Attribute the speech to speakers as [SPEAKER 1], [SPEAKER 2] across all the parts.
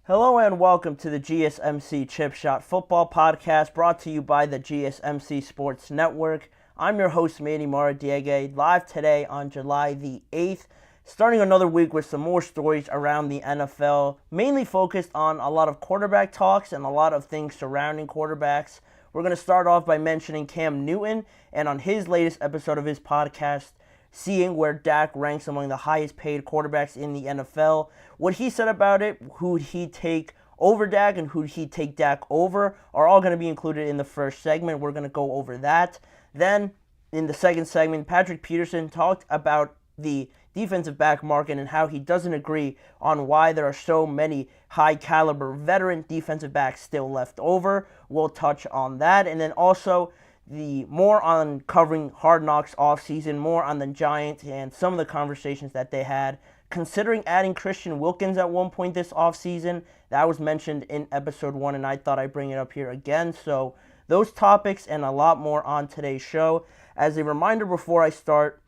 [SPEAKER 1] Hello and welcome to the GSMC Chip Shot Football Podcast brought to you by the GSMC Sports Network. I'm your host, Manny Maradiege, live today on July the 8th, starting another week with some more stories around the NFL, mainly focused on a lot of quarterback talks and a lot of things surrounding quarterbacks. We're going to start off by mentioning Cam Newton and on his latest episode of his podcast, seeing where Dak ranks among the highest paid quarterbacks in the NFL. What he said about it, who'd he take over Dak and who'd he take Dak over, are all going to be included in the first segment. We're going to go over that. Then, in the second segment, Patrick Peterson talked about the defensive back market and how he doesn't agree on why there are so many high-caliber veteran defensive backs still left over. We'll touch on that. And then also, the more on covering Hard Knocks offseason, more on the Giants and some of the conversations that they had, considering adding Christian Wilkins at one point this offseason. That was mentioned in episode 1, and I thought I'd bring it up here again. So those topics and a lot more on today's show. As a reminder before I start,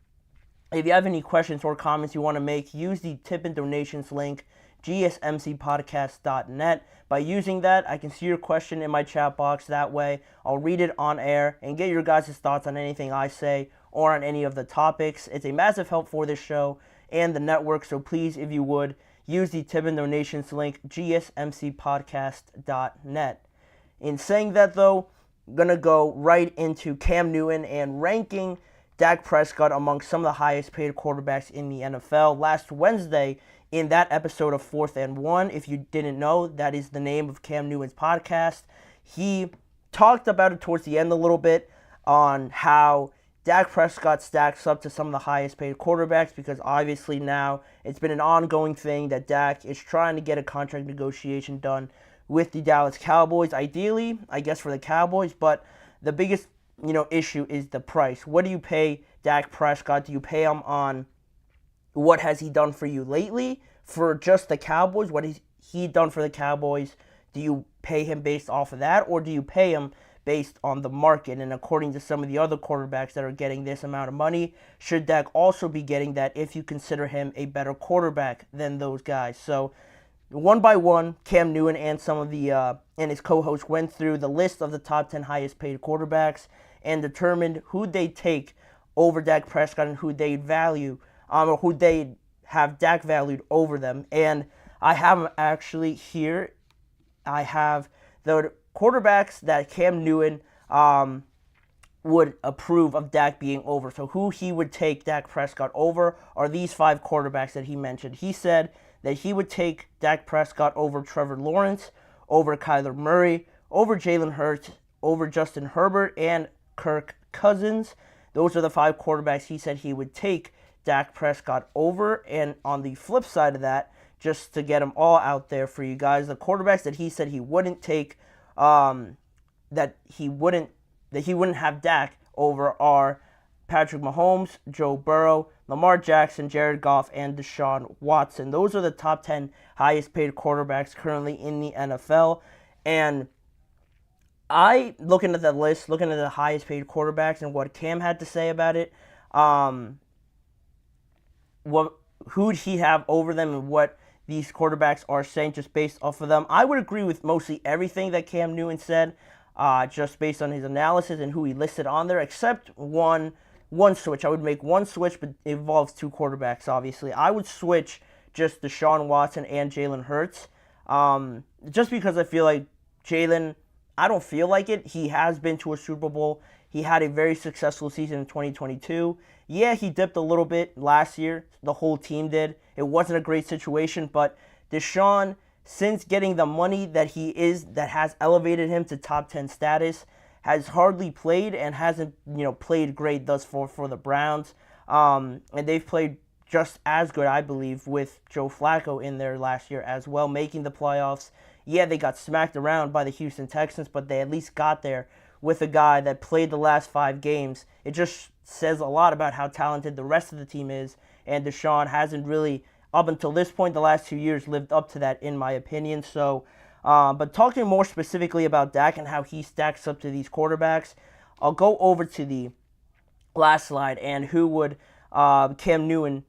[SPEAKER 1] if you have any questions or comments you want to make, use the tip and donations link, gsmcpodcast.net. By using that, I can see your question in my chat box. That way, I'll read it on air and get your guys' thoughts on anything I say or on any of the topics. It's a massive help for this show and the network, so please, if you would, use the tip and donations link, gsmcpodcast.net. In saying that, though, I'm going to go right into Cam Newton and ranking Dak Prescott among some of the highest paid quarterbacks in the NFL. Last Wednesday, in that episode of 4th and 1, if you didn't know, that is the name of Cam Newton's podcast. He talked about it towards the end a little bit on how Dak Prescott stacks up to some of the highest paid quarterbacks, because obviously now it's been an ongoing thing that Dak is trying to get a contract negotiation done with the Dallas Cowboys. Ideally, I guess, for the Cowboys, but the biggest issue is the price. What do you pay Dak Prescott? Do you pay him on what has he done for you lately for just the Cowboys? What has he done for the Cowboys? Do you pay him based off of that, or do you pay him based on the market? And according to some of the other quarterbacks that are getting this amount of money, should Dak also be getting that if you consider him a better quarterback than those guys? So one by one, Cam Newton and some of the and his co-hosts went through the list of the top 10 highest paid quarterbacks and determined who they take over Dak Prescott and who they value, or who they have Dak valued over them. And I have them actually here. I have the quarterbacks that Cam Newton would approve of Dak being over. So who he would take Dak Prescott over are these 5 quarterbacks that he mentioned. He said that he would take Dak Prescott over Trevor Lawrence, over Kyler Murray, over Jalen Hurts, over Justin Herbert, and Kirk Cousins. Those are the 5 quarterbacks he said he would take Dak Prescott over. And on the flip side of that, just to get them all out there for you guys, the quarterbacks that he said he wouldn't take, that he wouldn't have Dak over are Patrick Mahomes, Joe Burrow, Lamar Jackson, Jared Goff, and Deshaun Watson. Those are the top 10 highest paid quarterbacks currently in the NFL. And looking at the list, looking at the highest paid quarterbacks and what Cam had to say about it, who'd he have over them and what these quarterbacks are saying just based off of them. I would agree with mostly everything that Cam Newton said, just based on his analysis and who he listed on there, except one switch. I would make one switch, but it involves 2 quarterbacks, obviously. I would switch just Deshaun Watson and Jalen Hurts, just because I feel like Jalen, I don't feel like it. He has been to a Super Bowl. He had a very successful season in 2022. Yeah, he dipped a little bit last year. The whole team did. It wasn't a great situation, but Deshaun, since getting the money that has elevated him to top 10 status, has hardly played and hasn't, played great thus far for the Browns. And they've played just as good, I believe, with Joe Flacco in there last year as well, making the playoffs. Yeah, they got smacked around by the Houston Texans, but they at least got there with a guy that played the last 5 games. It just says a lot about how talented the rest of the team is, and Deshaun hasn't really, up until this point, the last 2 years, lived up to that, in my opinion. So, but talking more specifically about Dak and how he stacks up to these quarterbacks, I'll go over to the last slide and who would Cam Newton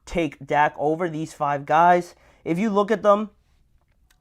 [SPEAKER 1] take Dak over, these 5 guys. If you look at them,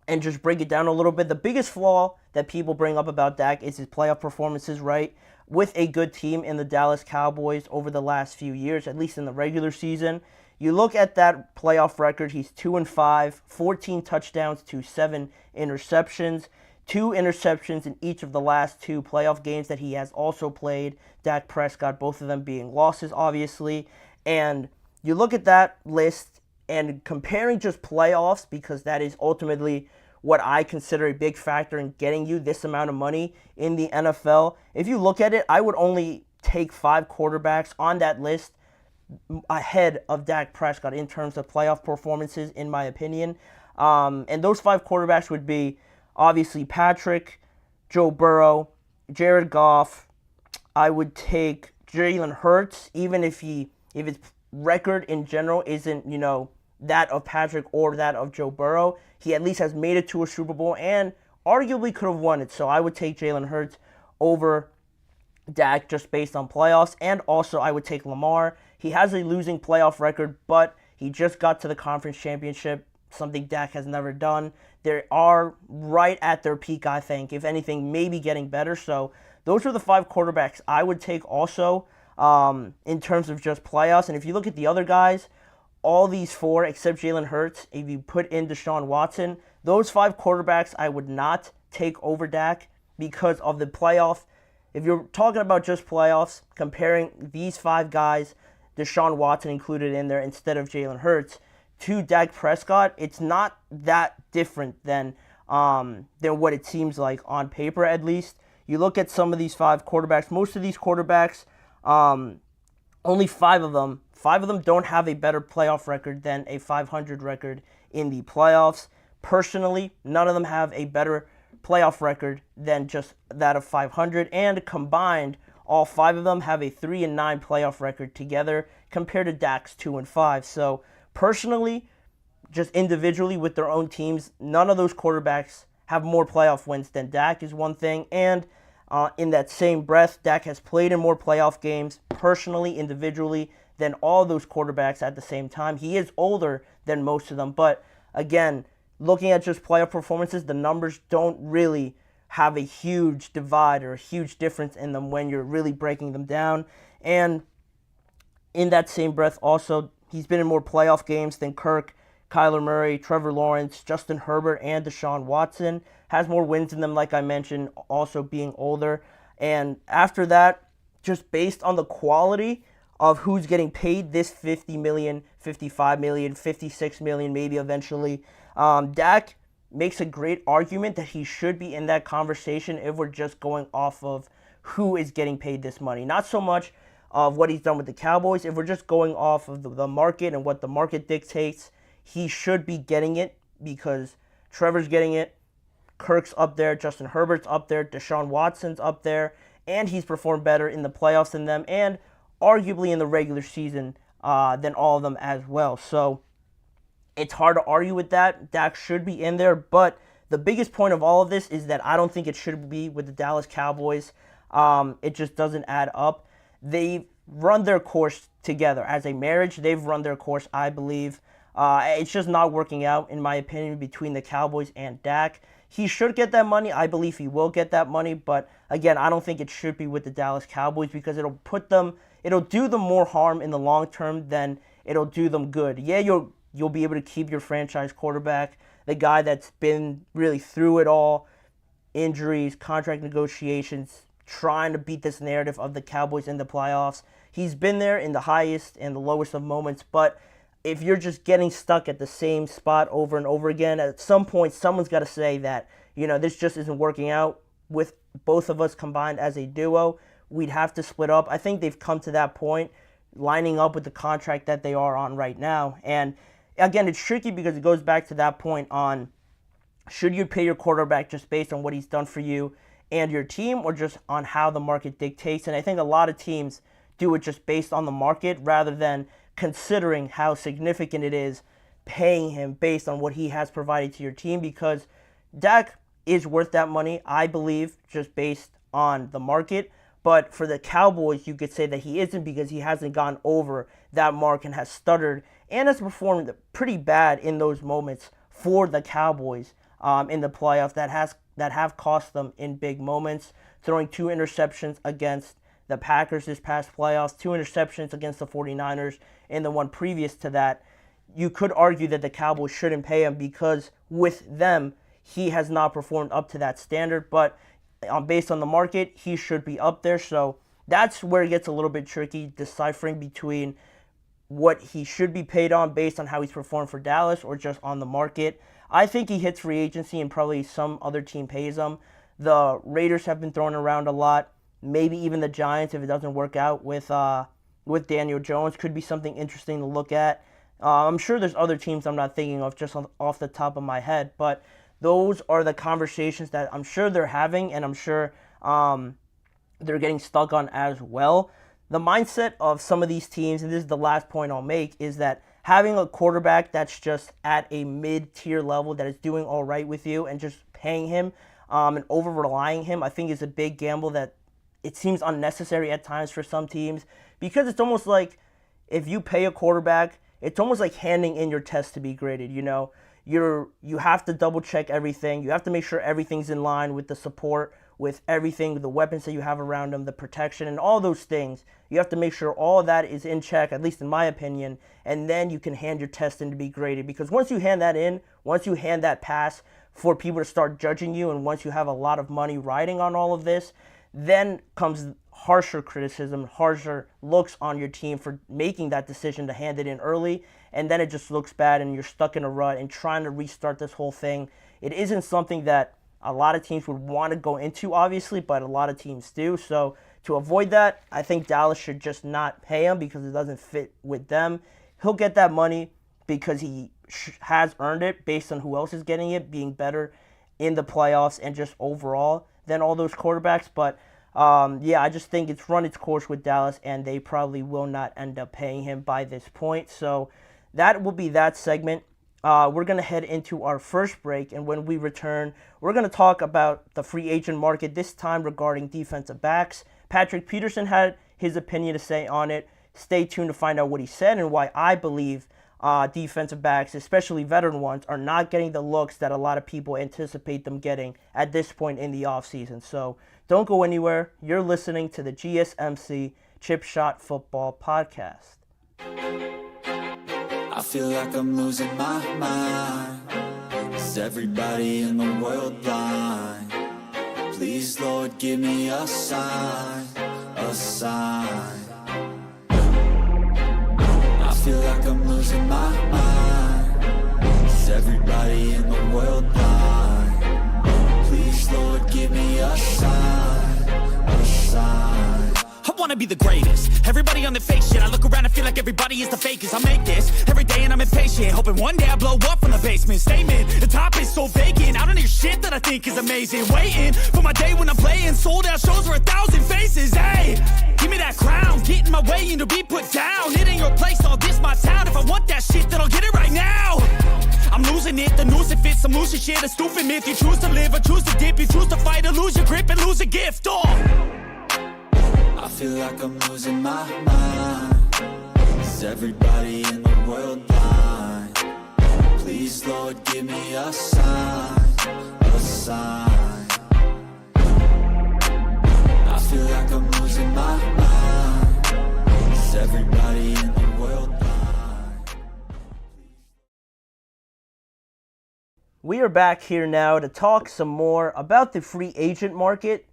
[SPEAKER 1] and just break it down a little bit. The biggest flaw that people bring up about Dak is his playoff performances, right? With a good team in the Dallas Cowboys over the last few years, at least in the regular season. You look at that playoff record, he's 2-5, 14 touchdowns to 7 interceptions. 2 interceptions in each of the last 2 playoff games that he has also played. Dak Prescott, both of them being losses, obviously. And you look at that list and comparing just playoffs, because that is ultimately what I consider a big factor in getting you this amount of money in the NFL. If you look at it, I would only take 5 quarterbacks on that list ahead of Dak Prescott in terms of playoff performances, in my opinion. And those 5 quarterbacks would be obviously Patrick, Joe Burrow, Jared Goff. I would take Jalen Hurts, even if his record in general isn't, that of Patrick or that of Joe Burrow. He at least has made it to a Super Bowl and arguably could have won it. So I would take Jalen Hurts over Dak just based on playoffs. And also I would take Lamar. He has a losing playoff record, but he just got to the conference championship, something Dak has never done. They are right at their peak, I think. If anything, maybe getting better. So those are the 5 quarterbacks I would take also in terms of just playoffs. And if you look at the other guys, all these 4 except Jalen Hurts, if you put in Deshaun Watson, those 5 quarterbacks I would not take over Dak because of the playoff. If you're talking about just playoffs, comparing these 5 guys, Deshaun Watson included in there instead of Jalen Hurts, to Dak Prescott, it's not that different than what it seems like on paper, at least. You look at some of these 5 quarterbacks, most of these quarterbacks, only 5 of them don't have a better playoff record than a 500 record in the playoffs. Personally, none of them have a better playoff record than just that of 500, and combined, all 5 of them have a 3-9 playoff record together compared to Dak's 2-5. So personally, just individually with their own teams, none of those quarterbacks have more playoff wins than Dak is one thing. And in that same breath, Dak has played in more playoff games personally, individually, than all those quarterbacks at the same time. He is older than most of them. But again, looking at just playoff performances, the numbers don't really have a huge divide or a huge difference in them when you're really breaking them down. And in that same breath also, he's been in more playoff games than Kirk, Kyler Murray, Trevor Lawrence, Justin Herbert, and Deshaun Watson. Has more wins than them, like I mentioned, also being older. And after that, just based on the quality of who's getting paid this $50 million, $55 million, $56 million, maybe eventually, Dak makes a great argument that he should be in that conversation if we're just going off of who is getting paid this money. Not so much of what he's done with the Cowboys. If we're just going off of the market and what the market dictates, he should be getting it because Trevor's getting it, Kirk's up there, Justin Herbert's up there, Deshaun Watson's up there, and he's performed better in the playoffs than them, and arguably in the regular season than all of them as well. So it's hard to argue with that. Dak should be in there, but the biggest point of all of this is that I don't think it should be with the Dallas Cowboys. It just doesn't add up. They've run their course together. As a marriage, they've run their course, I believe. It's just not working out, in my opinion, between the Cowboys and Dak. He should get that money. I believe he will get that money, but again, I don't think it should be with the Dallas Cowboys because it'll do them more harm in the long term than it'll do them good. Yeah, you'll be able to keep your franchise quarterback, the guy that's been really through it all, injuries, contract negotiations, trying to beat this narrative of the Cowboys in the playoffs. He's been there in the highest and the lowest of moments, but if you're just getting stuck at the same spot over and over again, at some point someone's got to say that, this just isn't working out with both of us combined as a duo. We'd have to split up. I think they've come to that point, lining up with the contract that they are on right now. And again, it's tricky because it goes back to that point on should you pay your quarterback just based on what he's done for you and your team or just on how the market dictates. And I think a lot of teams do it just based on the market rather than considering how significant it is paying him based on what he has provided to your team, because Dak is worth that money, I believe, just based on the market. But for the Cowboys, you could say that he isn't because he hasn't gone over that mark and has stuttered and has performed pretty bad in those moments for the Cowboys in the playoffs that have cost them in big moments, throwing 2 interceptions against the Packers this past playoffs, 2 interceptions against the 49ers, and the one previous to that. You could argue that the Cowboys shouldn't pay him because with them, he has not performed up to that standard, but based on the market, he should be up there. So that's where it gets a little bit tricky, deciphering between what he should be paid on based on how he's performed for Dallas or just on the market. I think he hits free agency and probably some other team pays him. The Raiders have been thrown around a lot. Maybe even the Giants, if it doesn't work out with Daniel Jones, could be something interesting to look at. I'm sure there's other teams I'm not thinking of just off the top of my head, but those are the conversations that I'm sure they're having, and I'm sure they're getting stuck on as well. The mindset of some of these teams, and this is the last point I'll make, is that having a quarterback that's just at a mid-tier level that is doing all right with you and just paying him and over-relying him, I think is a big gamble that it seems unnecessary at times for some teams, because it's almost like if you pay a quarterback, it's almost like handing in your test to be graded, you know? You have to double check everything. You have to make sure everything's in line with the support, with everything, the weapons that you have around them, the protection, and all those things. You have to make sure all of that is in check, at least in my opinion, and then you can hand your test in to be graded. Because once you hand that in, once you hand that pass for people to start judging you, and once you have a lot of money riding on all of this, then comes harsher criticism, harsher looks on your team for making that decision to hand it in early, and then it just looks bad and you're stuck in a rut and trying to restart this whole thing. It isn't something that a lot of teams would want to go into, obviously, but a lot of teams do. So to avoid that, I think Dallas should just not pay him because it doesn't fit with them. He'll get that money because he has earned it based on who else is getting it, being better in the playoffs and just overall than all those quarterbacks. But I just think it's run its course with Dallas, and they probably will not end up paying him by this point. So that will be that segment. We're going to head into our first break, and when we return, we're going to talk about the free agent market, this time regarding defensive backs. Patrick Peterson had his opinion to say on it. Stay tuned to find out what he said and why I believe defensive backs, especially veteran ones, are not getting the looks that a lot of people anticipate them getting at this point in the offseason. So don't go anywhere. You're listening to the GSMC Chip Shot Football Podcast.
[SPEAKER 2] I feel like I'm losing my mind. Is everybody in the world blind? Please, Lord, give me a sign, a sign. I feel like I'm losing my mind. Is everybody in the world blind? Please, Lord, give me a sign, a sign.
[SPEAKER 3] I wanna be the greatest. Everybody on the fake shit. I look around and feel like everybody is the fakest. I make this every day and I'm impatient, hoping one day I blow up from the basement. Statement, the top is so vacant. I don't hear shit that I think is amazing. Waiting for my day when I'm playing sold out shows for 1,000 faces. Hey, give me that crown, get in my way and to be put down. It ain't your place, all this my town. If I want that shit, then I'll get it right now. I'm losing it, the noose it fits. I'm losing shit, a stupid myth. You choose to live or choose to dip. You choose to fight or lose your grip and lose a gift.
[SPEAKER 2] I feel like I'm losing my mind. Is everybody in the world blind? Please, Lord, give me a sign, a sign. I feel like I'm losing my mind. Is everybody in the world blind?
[SPEAKER 1] We are back here now to talk some more about the free agent market,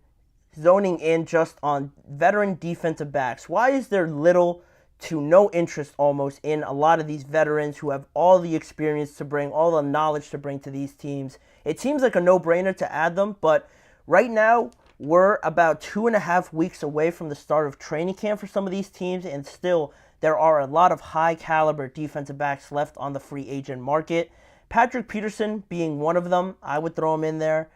[SPEAKER 1] zoning in just on veteran defensive backs. Why is there little to no interest almost in a lot of these veterans who have all the experience to bring, all the knowledge to bring to these teams? It seems like a no-brainer to add them, but right now we're about 2.5 weeks away from the start of training camp for some of these teams, and still there are a lot of high-caliber defensive backs left on the free agent market. Patrick Peterson being one of them, I would throw him in there.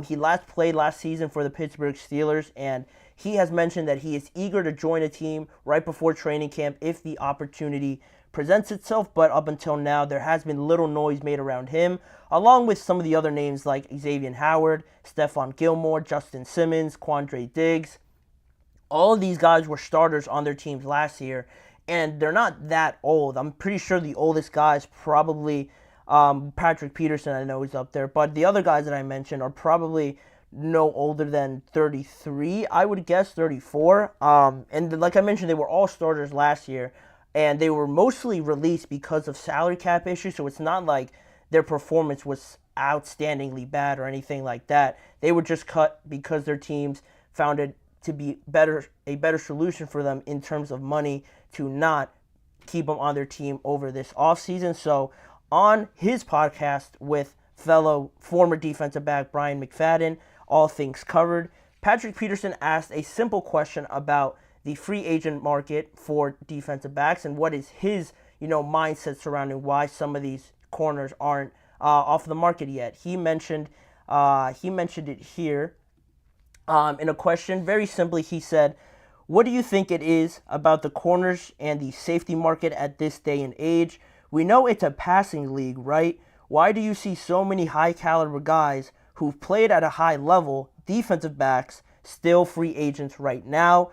[SPEAKER 1] He last played last season for the Pittsburgh Steelers, and he has mentioned that he is eager to join a team right before training camp if the opportunity presents itself, but up until now, there has been little noise made around him, along with some of the other names like Xavier Howard, Stephon Gilmore, Justin Simmons, Quandre Diggs. All of these guys were starters on their teams last year, and they're not that old. I'm pretty sure the oldest guy is probably Patrick Peterson, I know, is up there. But the other guys that I mentioned are probably no older than 33, I would guess, 34. And like I mentioned, they were all starters last year, and they were mostly released because of salary cap issues, so it's not like their performance was outstandingly bad or anything like that. They were just cut because their teams found it to be a better solution for them in terms of money to not keep them on their team over this offseason. So on his podcast with fellow former defensive back Brian McFadden, All Things Covered, Patrick Peterson asked a simple question about the free agent market for defensive backs and what is his, mindset surrounding why some of these corners aren't off the market yet. He mentioned it here in a question. Very simply, he said, "What do you think it is about the corners and the safety market at this day and age? We know it's a passing league, right? Why do you see so many high-caliber guys who've played at a high level, defensive backs, still free agents right now?"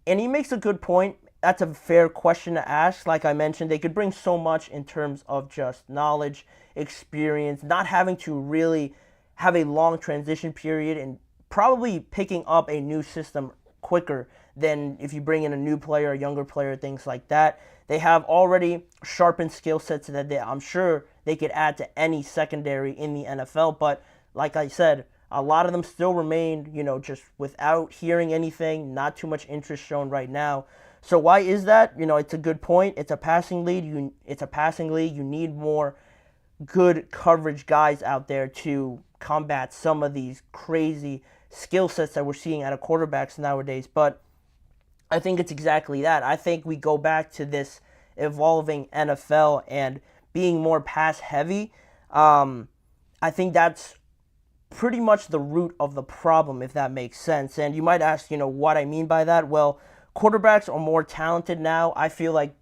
[SPEAKER 1] And he makes a good point. That's a fair question to ask. Like I mentioned, they could bring so much in terms of just knowledge, experience, not having to really have a long transition period, and probably picking up a new system quicker than if you bring in a new player, a younger player, things like that. They have already sharpened skill sets that I'm sure they could add to any secondary in the NFL. But like I said, a lot of them still remain, just without hearing anything, not too much interest shown right now. So why is that? It's a good point. It's a passing league. You need more good coverage guys out there to combat some of these crazy skill sets that we're seeing out of quarterbacks nowadays. But I think it's exactly that. I think we go back to this evolving NFL and being more pass heavy. I think that's pretty much the root of the problem, if that makes sense. And you might ask, what I mean by that. Well, quarterbacks are more talented now. I feel like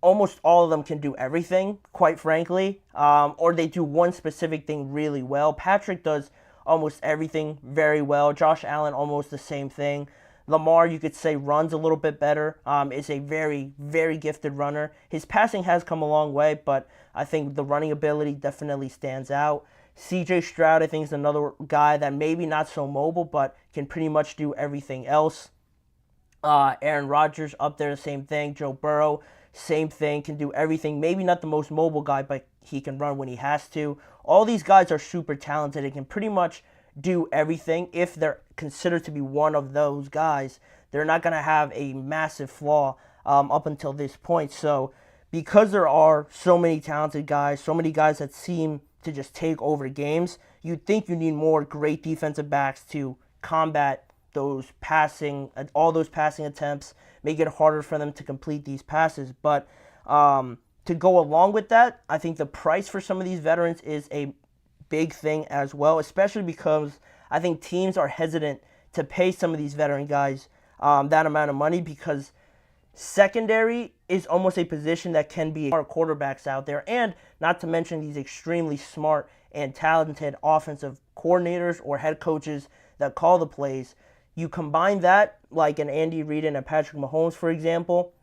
[SPEAKER 1] almost all of them can do everything, quite frankly, or they do one specific thing really well. Patrick does almost everything very well. Josh Allen, almost the same thing. Lamar, you could say, runs a little bit better, is a very, very gifted runner. His passing has come a long way, but I think the running ability definitely stands out. CJ Stroud, I think, is another guy that maybe not so mobile, but can pretty much do everything else. Aaron Rodgers up there, the same thing. Joe Burrow, same thing, can do everything. Maybe not the most mobile guy, but he can run when he has to. All these guys are super talented and can pretty much do everything. If they're considered to be one of those guys, they're not going to have a massive flaw up until this point. So because there are so many talented guys, so many guys that seem to just take over games, you'd think you need more great defensive backs to combat all those passing attempts, make it harder for them to complete these passes. But to go along with that, I think the price for some of these veterans is a big thing as well, especially because I think teams are hesitant to pay some of these veteran guys that amount of money, because secondary is almost a position that can be our quarterbacks out there, and not to mention these extremely smart and talented offensive coordinators or head coaches that call the plays. You combine that, like an Andy Reid and a Patrick Mahomes, for example,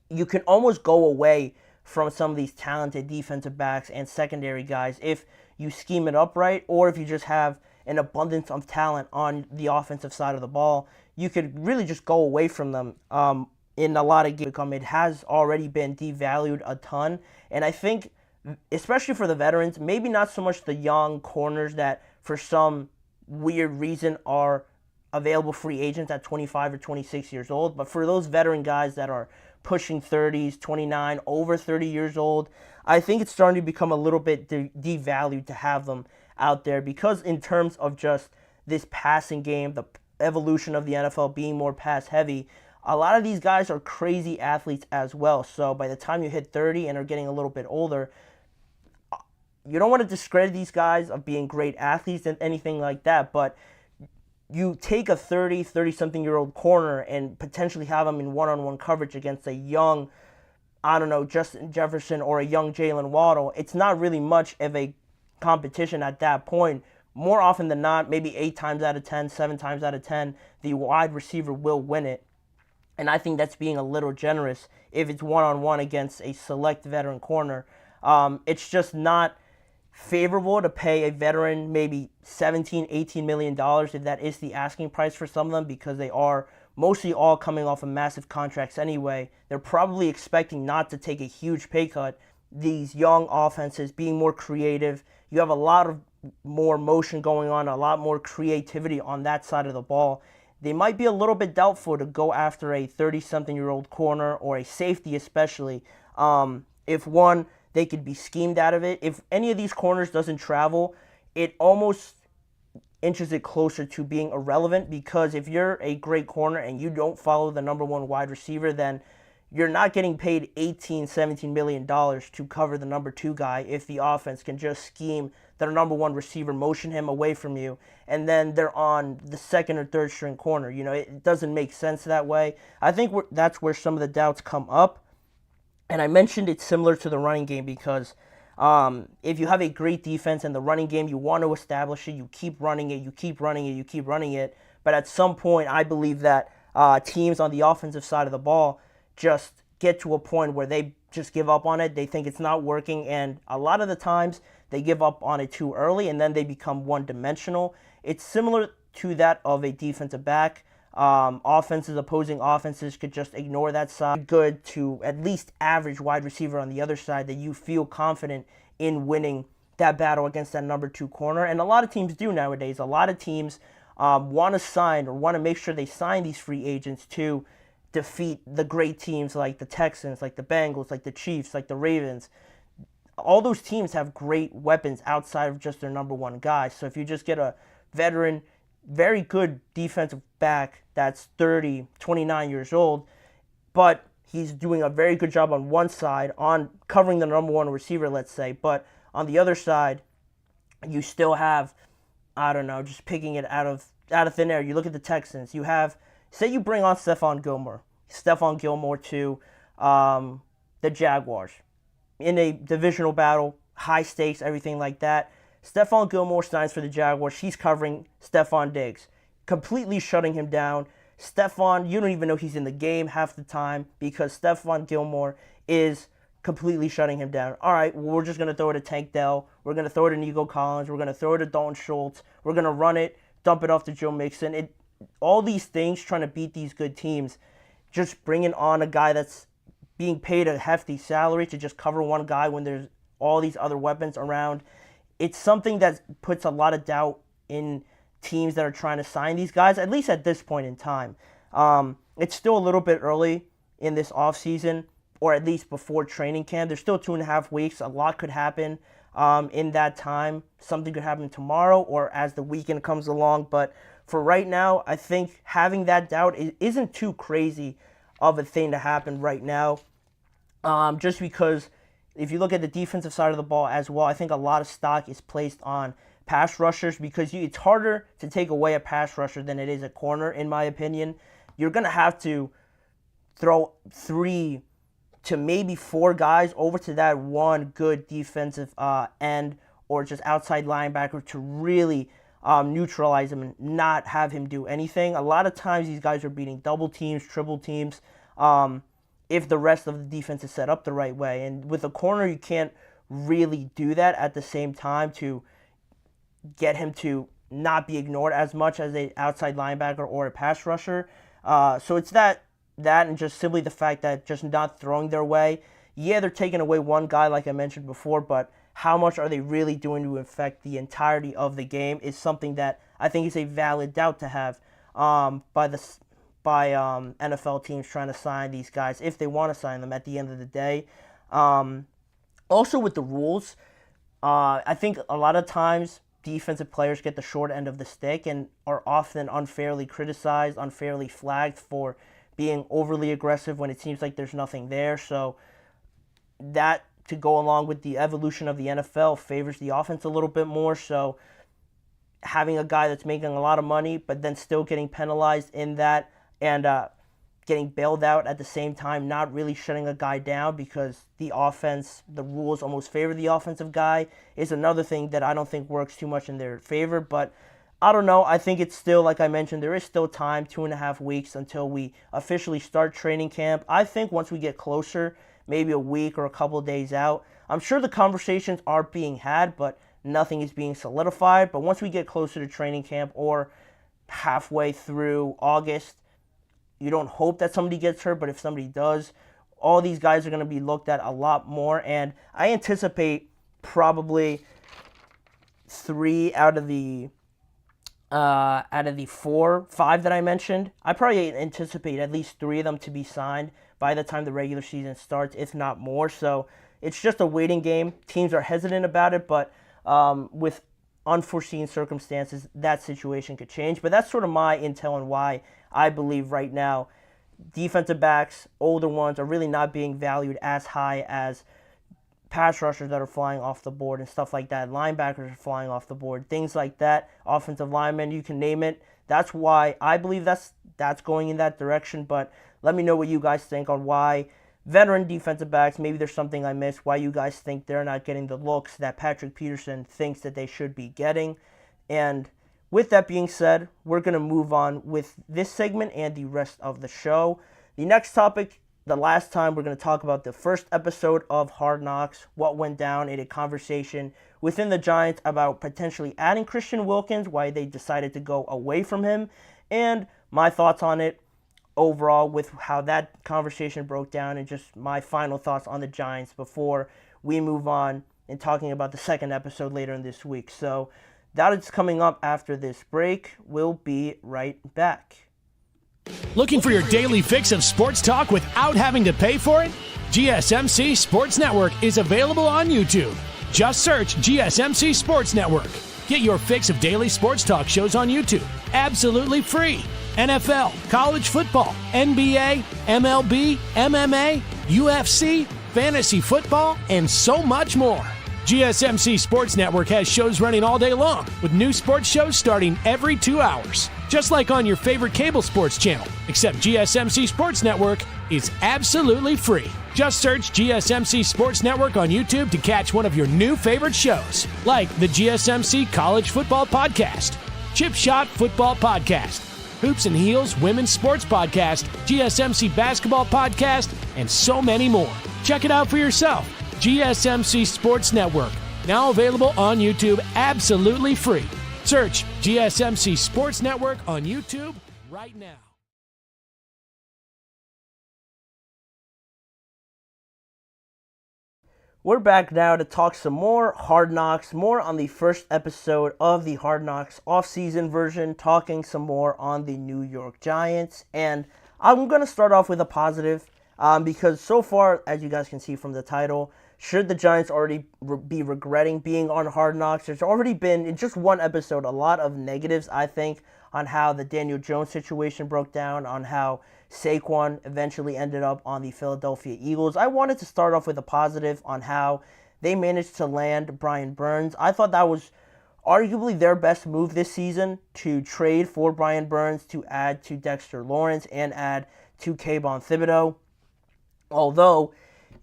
[SPEAKER 1] you can almost go away from some of these talented defensive backs and secondary guys if you scheme it up right, or if you just have an abundance of talent on the offensive side of the ball. You could really just go away from them in a lot of games. It has already been devalued a ton, and I think, especially for the veterans, maybe not so much the young corners that for some weird reason are available free agents at 25 or 26 years old, but for those veteran guys that are pushing 30s, 29, over 30 years old, I think it's starting to become a little bit devalued to have them out there, because in terms of just this passing game, the evolution of the NFL being more pass heavy, a lot of these guys are crazy athletes as well. So by the time you hit 30 and are getting a little bit older, you don't want to discredit these guys of being great athletes and anything like that, but you take a 30-something-year-old corner and potentially have them in one-on-one coverage against a young, Justin Jefferson or a young Jalen Waddle. It's not really much of a competition at that point. More often than not, maybe 8 times out of 10, 7 times out of 10, the wide receiver will win it. And I think that's being a little generous if it's one-on-one against a select veteran corner. It's just not favorable to pay a veteran maybe $17-18 million if that is the asking price for some of them, because they are mostly all coming off of massive contracts anyway. They're probably expecting not to take a huge pay cut. These young offenses being more creative, you have a lot of more motion going on, a lot more creativity on that side of the ball. They might be a little bit doubtful to go after a 30-something-year-old corner or a safety especially. If one, they could be schemed out of it. If any of these corners doesn't travel, it almost inches it closer to being irrelevant, because if you're a great corner and you don't follow the number one wide receiver, then you're not getting paid $18-17 million to cover the number two guy if the offense can just scheme their number one receiver, motion him away from you, and then they're on the second or third string corner. You know, it doesn't make sense that way. I think that's where some of the doubts come up. And I mentioned it's similar to the running game because if you have a great defense in the running game, you want to establish it, you keep running it, you keep running it, you keep running it. But at some point, I believe that teams on the offensive side of the ball just get to a point where they just give up on it. They think it's not working, and a lot of the times they give up on it too early, and then they become one-dimensional. It's similar to that of a defensive back. Opposing offenses could just ignore that side. Good to at least average wide receiver on the other side that you feel confident in winning that battle against that number two corner. And a lot of teams do nowadays. A lot of teams want to sign or want to make sure they sign these free agents to defeat the great teams like the Texans, like the Bengals, like the Chiefs, like the Ravens. All those teams have great weapons outside of just their number one guy. So if you just get a veteran, very good defensive back that's 30, 29 years old, but he's doing a very good job on one side, on covering the number one receiver, let's say, but on the other side, you still have, I don't know, just picking it out of thin air. You look at the Texans, you have, say you bring on Stephon Gilmore to the Jaguars in a divisional battle, high stakes, everything like that. Stephon Gilmore signs for the Jaguars. He's covering Stephon Diggs, completely shutting him down. Stephon, you don't even know he's in the game half the time because Stephon Gilmore is completely shutting him down. All right, well, we're just going to throw it to Tank Dell. We're going to throw it to Nico Collins. We're going to throw it to Dalton Schultz. We're going to run it, dump it off to Joe Mixon. All these things trying to beat these good teams, just bringing on a guy that's being paid a hefty salary to just cover one guy when there's all these other weapons around. It's something that puts a lot of doubt in teams that are trying to sign these guys, at least at this point in time. It's still a little bit early in this offseason, or at least before training camp. There's still 2.5 weeks. A lot could happen in that time. Something could happen tomorrow or as the weekend comes along. But for right now, I think having that doubt isn't too crazy of a thing to happen right now. Just because if you look at the defensive side of the ball as well, I think a lot of stock is placed on pass rushers because it's harder to take away a pass rusher than it is a corner, in my opinion. You're going to have to throw 3 to maybe 4 guys over to that one good defensive end or just outside linebacker to really neutralize him and not have him do anything. A lot of times these guys are beating double teams, triple teams, if the rest of the defense is set up the right way. And with a corner, you can't really do that at the same time to get him to not be ignored as much as an outside linebacker or a pass rusher. So it's that and just simply the fact that just not throwing their way. Yeah, they're taking away one guy like I mentioned before, but how much are they really doing to affect the entirety of the game is something that I think is a valid doubt to have by NFL teams trying to sign these guys if they want to sign them at the end of the day. Also with the rules, I think a lot of times defensive players get the short end of the stick and are often unfairly criticized, unfairly flagged for being overly aggressive when it seems like there's nothing there. So that, to go along with the evolution of the NFL, favors the offense a little bit more. So having a guy that's making a lot of money but then still getting penalized in that and getting bailed out at the same time, not really shutting a guy down because the rules almost favor the offensive guy, is another thing that I don't think works too much in their favor. But I don't know. I think it's still, like I mentioned, there is still time, 2.5 weeks until we officially start training camp. I think once we get closer, maybe a week or a couple of days out, I'm sure the conversations are being had, but nothing is being solidified. But once we get closer to training camp or halfway through August, you don't hope that somebody gets hurt, but if somebody does, all these guys are going to be looked at a lot more. And I anticipate probably 3 out of the 5 that I mentioned. I probably anticipate at least 3 of them to be signed by the time the regular season starts, if not more. So it's just a waiting game. Teams are hesitant about it, but with unforeseen circumstances, that situation could change. But that's sort of my intel on why I believe right now defensive backs, older ones, are really not being valued as high as pass rushers that are flying off the board and stuff like that. Linebackers are flying off the board, things like that. Offensive linemen, you can name it. That's why I believe that's going in that direction. But let me know what you guys think on why veteran defensive backs, maybe there's something I missed, why you guys think they're not getting the looks that Patrick Peterson thinks that they should be getting. And with that being said, we're going to move on with this segment and the rest of the show. The next topic, the last time, we're going to talk about the first episode of Hard Knocks, what went down in a conversation within the Giants about potentially adding Christian Wilkins, why they decided to go away from him, and my thoughts on it overall with how that conversation broke down, and just my final thoughts on the Giants before we move on and talking about the second episode later in this week. So that is coming up after this break. We'll be right back.
[SPEAKER 4] Looking for your daily fix of sports talk without having to pay for it? GSMC Sports Network is available on YouTube. Just search GSMC Sports Network. Get your fix of daily sports talk shows on YouTube, absolutely free. NFL, college football, NBA, MLB, MMA, UFC, fantasy football, and so much more. GSMC Sports Network has shows running all day long, with new sports shows starting every 2 hours. Just like on your favorite cable sports channel, except GSMC Sports Network is absolutely free. Just search GSMC Sports Network on YouTube to catch one of your new favorite shows, like the GSMC College Football Podcast, Chip Shot Football Podcast, Hoops and Heels Women's Sports Podcast, GSMC Basketball Podcast, and so many more. Check it out for yourself. GSMC Sports Network, now available on YouTube absolutely free. Search GSMC Sports Network on YouTube right now.
[SPEAKER 1] We're back now to talk some more Hard Knocks, more on the first episode of the Hard Knocks off-season version, talking some more on the New York Giants. And I'm going to start off with a positive because so far, as you guys can see from the title, should the Giants already be regretting being on Hard Knocks? There's already been, in just one episode, a lot of negatives, I think, on how the Daniel Jones situation broke down, on how Saquon eventually ended up on the Philadelphia Eagles. I wanted to start off with a positive on how they managed to land Brian Burns. I thought that was arguably their best move this season, to trade for Brian Burns, to add to Dexter Lawrence, and add to Kayvon Thibodeau. Although,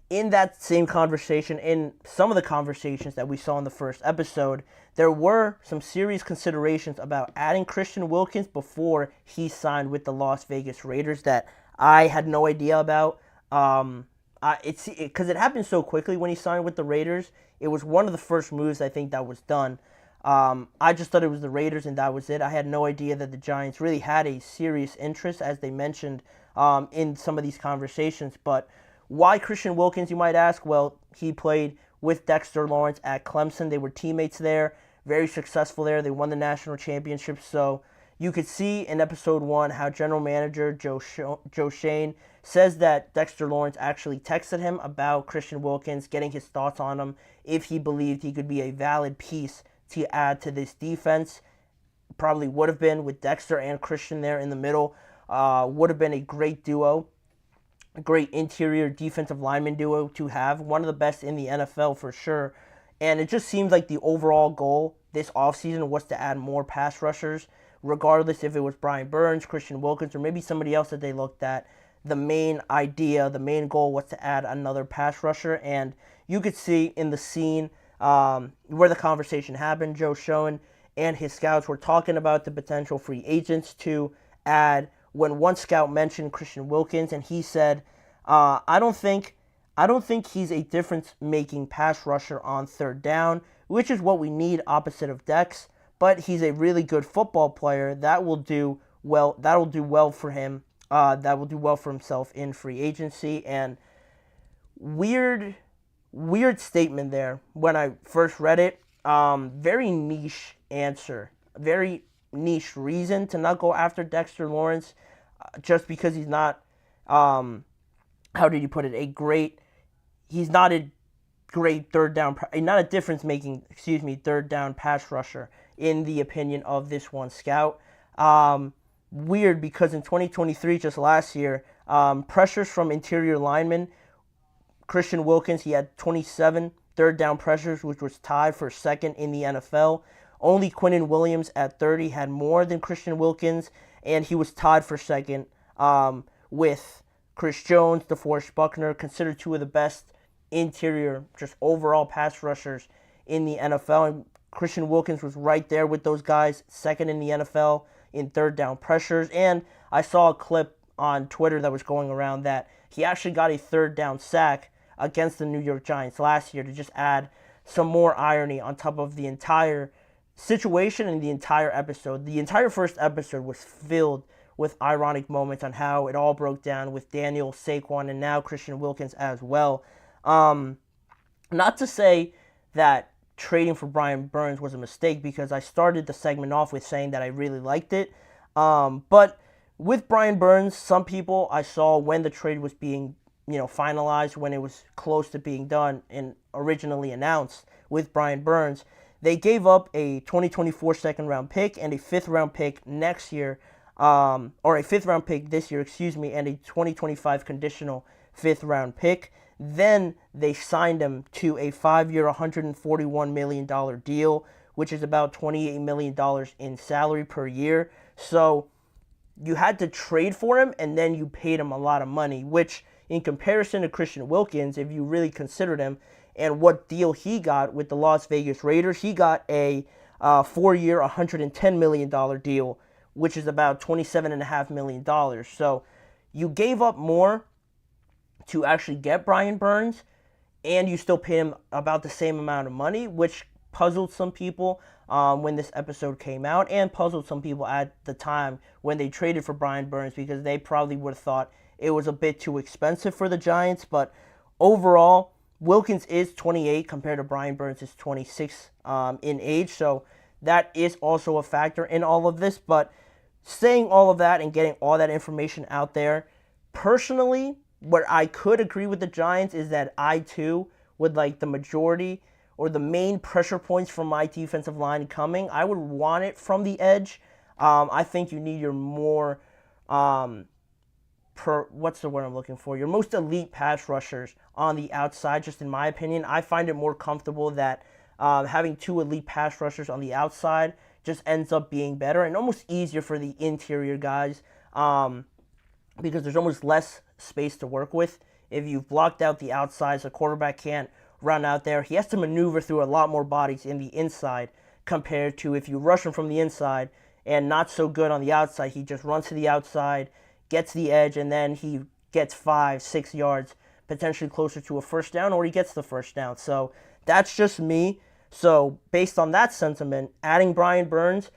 [SPEAKER 1] in that same conversation, in some of the conversations that we saw in the first episode, there were some serious considerations about adding Christian Wilkins before he signed with the Las Vegas Raiders that I had no idea about. Because it happened so quickly when he signed with the Raiders. It was one of the first moves I think that was done. I just thought it was the Raiders and that was it. I had no idea that the Giants really had a serious interest, as they mentioned in some of these conversations. But why Christian Wilkins, you might ask? Well, he played with Dexter Lawrence at Clemson. They were teammates there, very successful there. They won the national championship. So you could see in episode 1 how general manager Joe Shane says that Dexter Lawrence actually texted him about Christian Wilkins, getting his thoughts on him, if he believed he could be a valid piece to add to this defense. Probably would have been, with Dexter and Christian there in the middle. Would have been a great duo. A great interior defensive lineman duo to have. One of the best in the NFL for sure. And it just seemed like the overall goal this offseason was to add more pass rushers, regardless if it was Brian Burns, Christian Wilkins, or maybe somebody else that they looked at. The main idea, the main goal was to add another pass rusher. And you could see in the scene where the conversation happened, Joe Schoen and his scouts were talking about the potential free agents to add, when one scout mentioned Christian Wilkins, and he said, I don't think I don't think he's a difference-making pass rusher on third down, which is what we need opposite of Dex. But he's a really good football player that will do well. That will do well for him. That will do well for himself in free agency. And weird statement there when I first read it. Very niche answer. Very niche reason to not go after Dexter Lawrence, just because he's not. How did you put it? He's not a great third down, not a difference-making, third down pass rusher, in the opinion of this one scout. Weird, because in 2023, just last year, pressures from interior linemen, Christian Wilkins, he had 27 third down pressures, which was tied for second in the NFL. Only Quinnen Williams at 30 had more than Christian Wilkins, and he was tied for second with Chris Jones, DeForest Buckner, considered two of the best interior, just overall pass rushers in the NFL. And Christian Wilkins was right there with those guys, second in the NFL in third down pressures. And I saw a clip on Twitter that was going around that he actually got a third down sack against the New York Giants last year, to just add some more irony on top of the entire situation and the entire episode. The entire first episode was filled with ironic moments on how it all broke down with Daniel, Saquon, and now Christian Wilkins as well. Not to say that trading for Brian Burns was a mistake, because I started the segment off with saying that I really liked it. But with Brian Burns, some people I saw when the trade was being finalized, when it was close to being done and originally announced with Brian Burns, they gave up a 2024 second round pick and a 5th round pick next year, or a 5th round pick this year, and a 2025 conditional 5th round pick. Then they signed him to a 5-year, $141 million deal, which is about $28 million in salary per year. So you had to trade for him, and then you paid him a lot of money, which in comparison to Christian Wilkins, if you really considered him and what deal he got with the Las Vegas Raiders, he got a 4-year, $110 million deal, which is about $27.5 million. So you gave up more to actually get Brian Burns, and you still paid him about the same amount of money, which puzzled some people when this episode came out, and puzzled some people at the time when they traded for Brian Burns, because they probably would have thought it was a bit too expensive for the Giants. But overall, Wilkins is 28 compared to Brian Burns is 26 in age, so that is also a factor in all of this. But saying all of that and getting all that information out there, personally, what I could agree with the Giants is that I too would like the majority or the main pressure points from my defensive line coming. I would want it from the edge. I think you need your more, what's the word I'm looking for? Your most elite pass rushers on the outside, just in my opinion. I find it more comfortable that having 2 elite pass rushers on the outside just ends up being better and almost easier for the interior guys, because there's almost less space to work with. If you've blocked out the outsides, the quarterback can't run out there. He has to maneuver through a lot more bodies in the inside compared to if you rush him from the inside and not so good on the outside. He just runs to the outside, gets the edge, and then he gets 5-6 yards, potentially closer to a first down, or he gets the first down. So that's just me. So based on that sentiment, adding Brian Burns,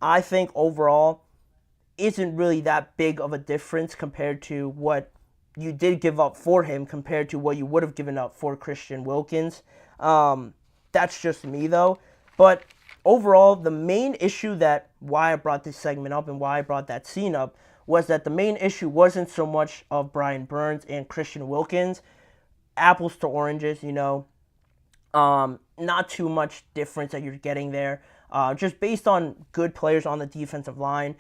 [SPEAKER 1] I think overall isn't really that big of a difference compared to what you did give up for him compared to what you would have given up for Christian Wilkins. That's just me, though. But overall, the main issue why I brought this segment up and why I brought that scene up was that the main issue wasn't so much of Brian Burns and Christian Wilkins. Apples to oranges, not too much difference that you're getting there. Just based on good players on the defensive line,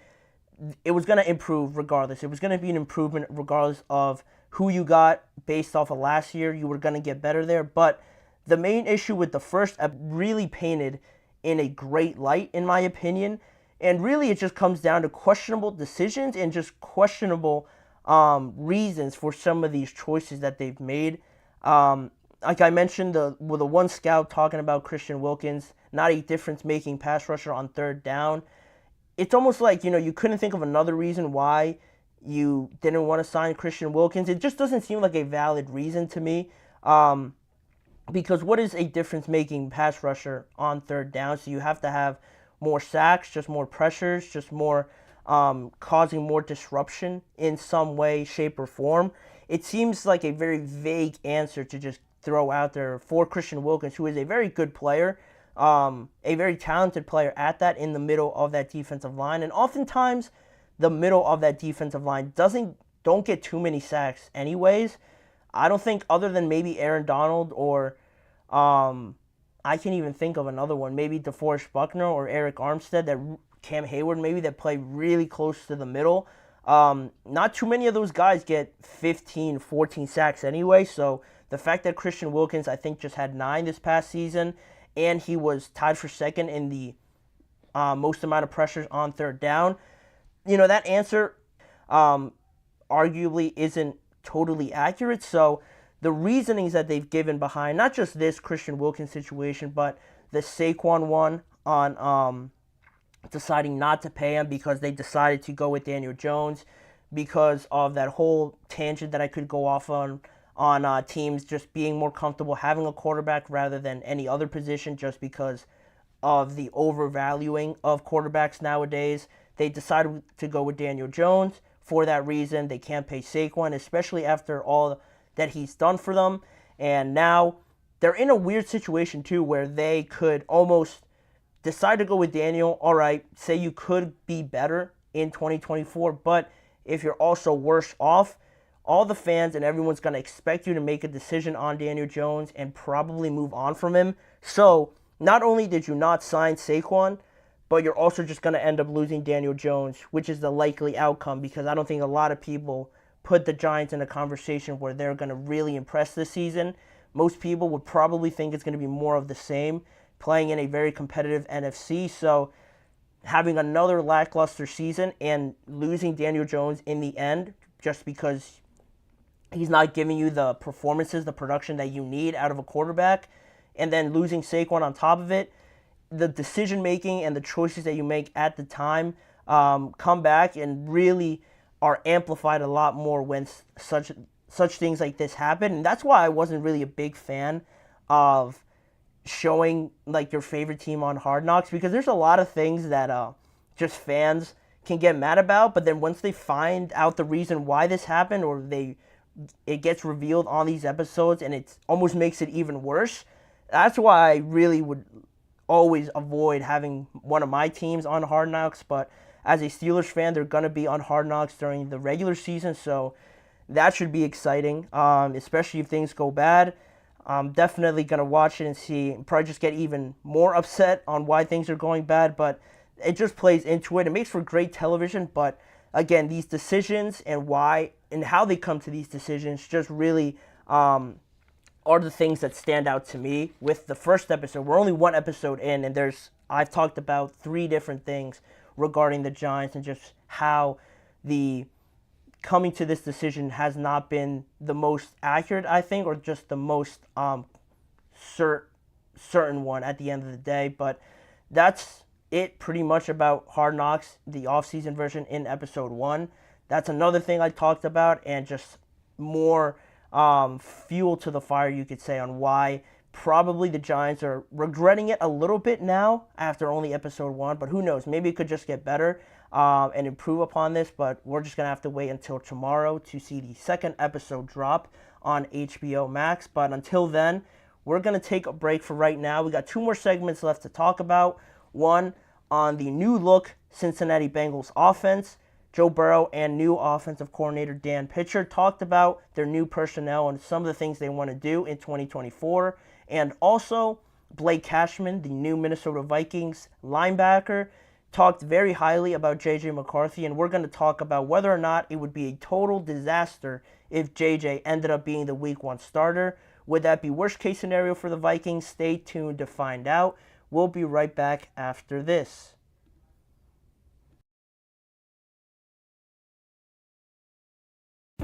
[SPEAKER 1] it was going to improve regardless. It was going to be an improvement regardless of who you got based off of last year. You were going to get better there. But the main issue with the first really painted in a great light, in my opinion. And really it just comes down to questionable decisions and just questionable reasons for some of these choices that they've made. Like I mentioned, with the one scout talking about Christian Wilkins, not a difference-making pass rusher on third down. It's almost like, you couldn't think of another reason why you didn't want to sign Christian Wilkins. It just doesn't seem like a valid reason to me. Because what is a difference-making pass rusher on third down? So you have to have more sacks, just more pressures, just more causing more disruption in some way, shape, or form. It seems like a very vague answer to just throw out there for Christian Wilkins, who is a very good player, a very talented player at that, in the middle of that defensive line. And oftentimes, the middle of that defensive line don't get too many sacks anyways. I don't think, other than maybe Aaron Donald or I can't even think of another one, maybe DeForest Buckner or Eric Armstead, that Cam Hayward maybe, that play really close to the middle. Not too many of those guys get 15, 14 sacks anyway, so the fact that Christian Wilkins, I think, just had 9 this past season, and he was tied for second in the most amount of pressures on third down, that answer arguably isn't totally accurate. So the reasonings that they've given behind not just this Christian Wilkins situation, but the Saquon one on deciding not to pay him because they decided to go with Daniel Jones, because of that whole tangent that I could go off on teams just being more comfortable having a quarterback rather than any other position, just because of the overvaluing of quarterbacks nowadays. They decided to go with Daniel Jones. For that reason, they can't pay Saquon, especially after all that he's done for them. And now they're in a weird situation, too, where they could almost decide to go with Daniel. All right, say you could be better in 2024, but if you're also worse off, all the fans and everyone's going to expect you to make a decision on Daniel Jones and probably move on from him. So not only did you not sign Saquon, but you're also just going to end up losing Daniel Jones, which is the likely outcome, because I don't think a lot of people put the Giants in a conversation where they're going to really impress this season. Most people would probably think it's going to be more of the same, playing in a very competitive NFC. So having another lackluster season and losing Daniel Jones in the end just because he's not giving you the performances, the production that you need out of a quarterback, and then losing Saquon on top of it, the decision-making and the choices that you make at the time come back and really are amplified a lot more when such things like this happen. And that's why I wasn't really a big fan of showing like your favorite team on Hard Knocks, because there's a lot of things that just fans can get mad about, but then once they find out the reason why this happened, or it gets revealed on these episodes and it almost makes it even worse. That's why I really would always avoid having one of my teams on Hard Knocks. But as a Steelers fan, they're going to be on Hard Knocks during the regular season, so that should be exciting, especially if things go bad. I'm definitely going to watch it and see, probably just get even more upset on why things are going bad, but it just plays into it. It makes for great television, but again, these decisions and why and how they come to these decisions just really are the things that stand out to me with the first episode. We're only one episode in, and I've talked about 3 different things regarding the Giants and just how the coming to this decision has not been the most accurate, I think, or just the most certain one at the end of the day. But that's it pretty much about Hard Knocks, the off-season version in episode 1. That's another thing I talked about, and just more fuel to the fire, you could say, on why probably the Giants are regretting it a little bit now after only episode 1. But who knows? Maybe it could just get better and improve upon this. But we're just going to have to wait until tomorrow to see the second episode drop on HBO Max. But until then, we're going to take a break for right now. We got 2 more segments left to talk about. One on the new look Cincinnati Bengals offense. Joe Burrow and new offensive coordinator Dan Pitcher talked about their new personnel and some of the things they want to do in 2024. And also, Blake Cashman, the new Minnesota Vikings linebacker, talked very highly about J.J. McCarthy, and we're going to talk about whether or not it would be a total disaster if J.J. ended up being the Week 1 starter. Would that be worst-case scenario for the Vikings? Stay tuned to find out. We'll be right back after this.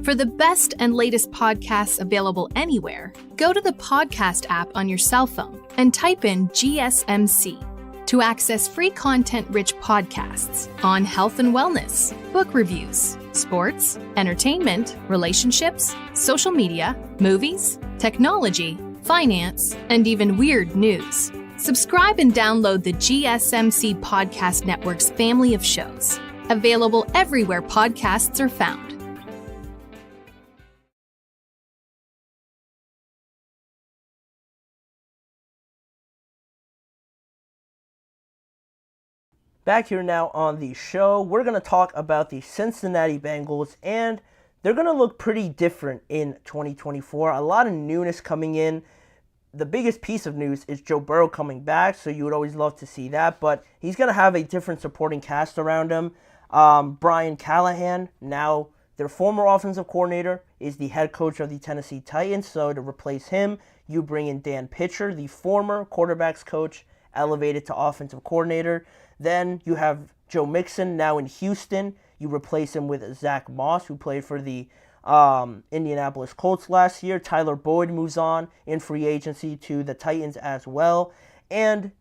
[SPEAKER 5] For the best and latest podcasts available anywhere, go to the podcast app on your cell phone and type in GSMC. to access free content-rich podcasts on health and wellness, book reviews, sports, entertainment, relationships, social media, movies, technology, finance, and even weird news. Subscribe and download the GSMC Podcast Network's family of shows, available everywhere podcasts are found.
[SPEAKER 1] Back here now on the show, we're going to talk about the Cincinnati Bengals, and they're going to look pretty different in 2024. A lot of newness coming in. The biggest piece of news is Joe Burrow coming back, so you would always love to see that, but he's going to have a different supporting cast around him. Brian Callahan, now their former offensive coordinator, is the head coach of the Tennessee Titans, so to replace him, you bring in Dan Pitcher, the former quarterbacks coach, elevated to offensive coordinator. Then you have Joe Mixon, now in Houston. You replace him with Zach Moss, who played for the Indianapolis Colts last year. Tyler Boyd moves on in free agency to the Titans as well. And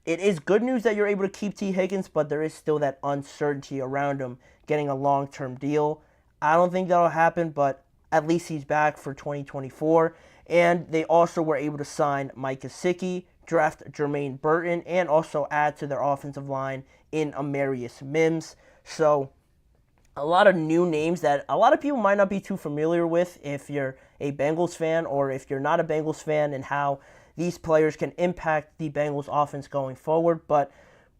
[SPEAKER 1] it is good news that you're able to keep T. Higgins, but there is still that uncertainty around him getting a long-term deal. I don't think that'll happen, but at least he's back for 2024. And they also were able to sign Mike Gesicki, draft Jermaine Burton, and also add to their offensive line in Amarius Mims. So a lot of new names that a lot of people might not be too familiar with if you're a Bengals fan, or if you're not a Bengals fan, and how these players can impact the Bengals offense going forward. But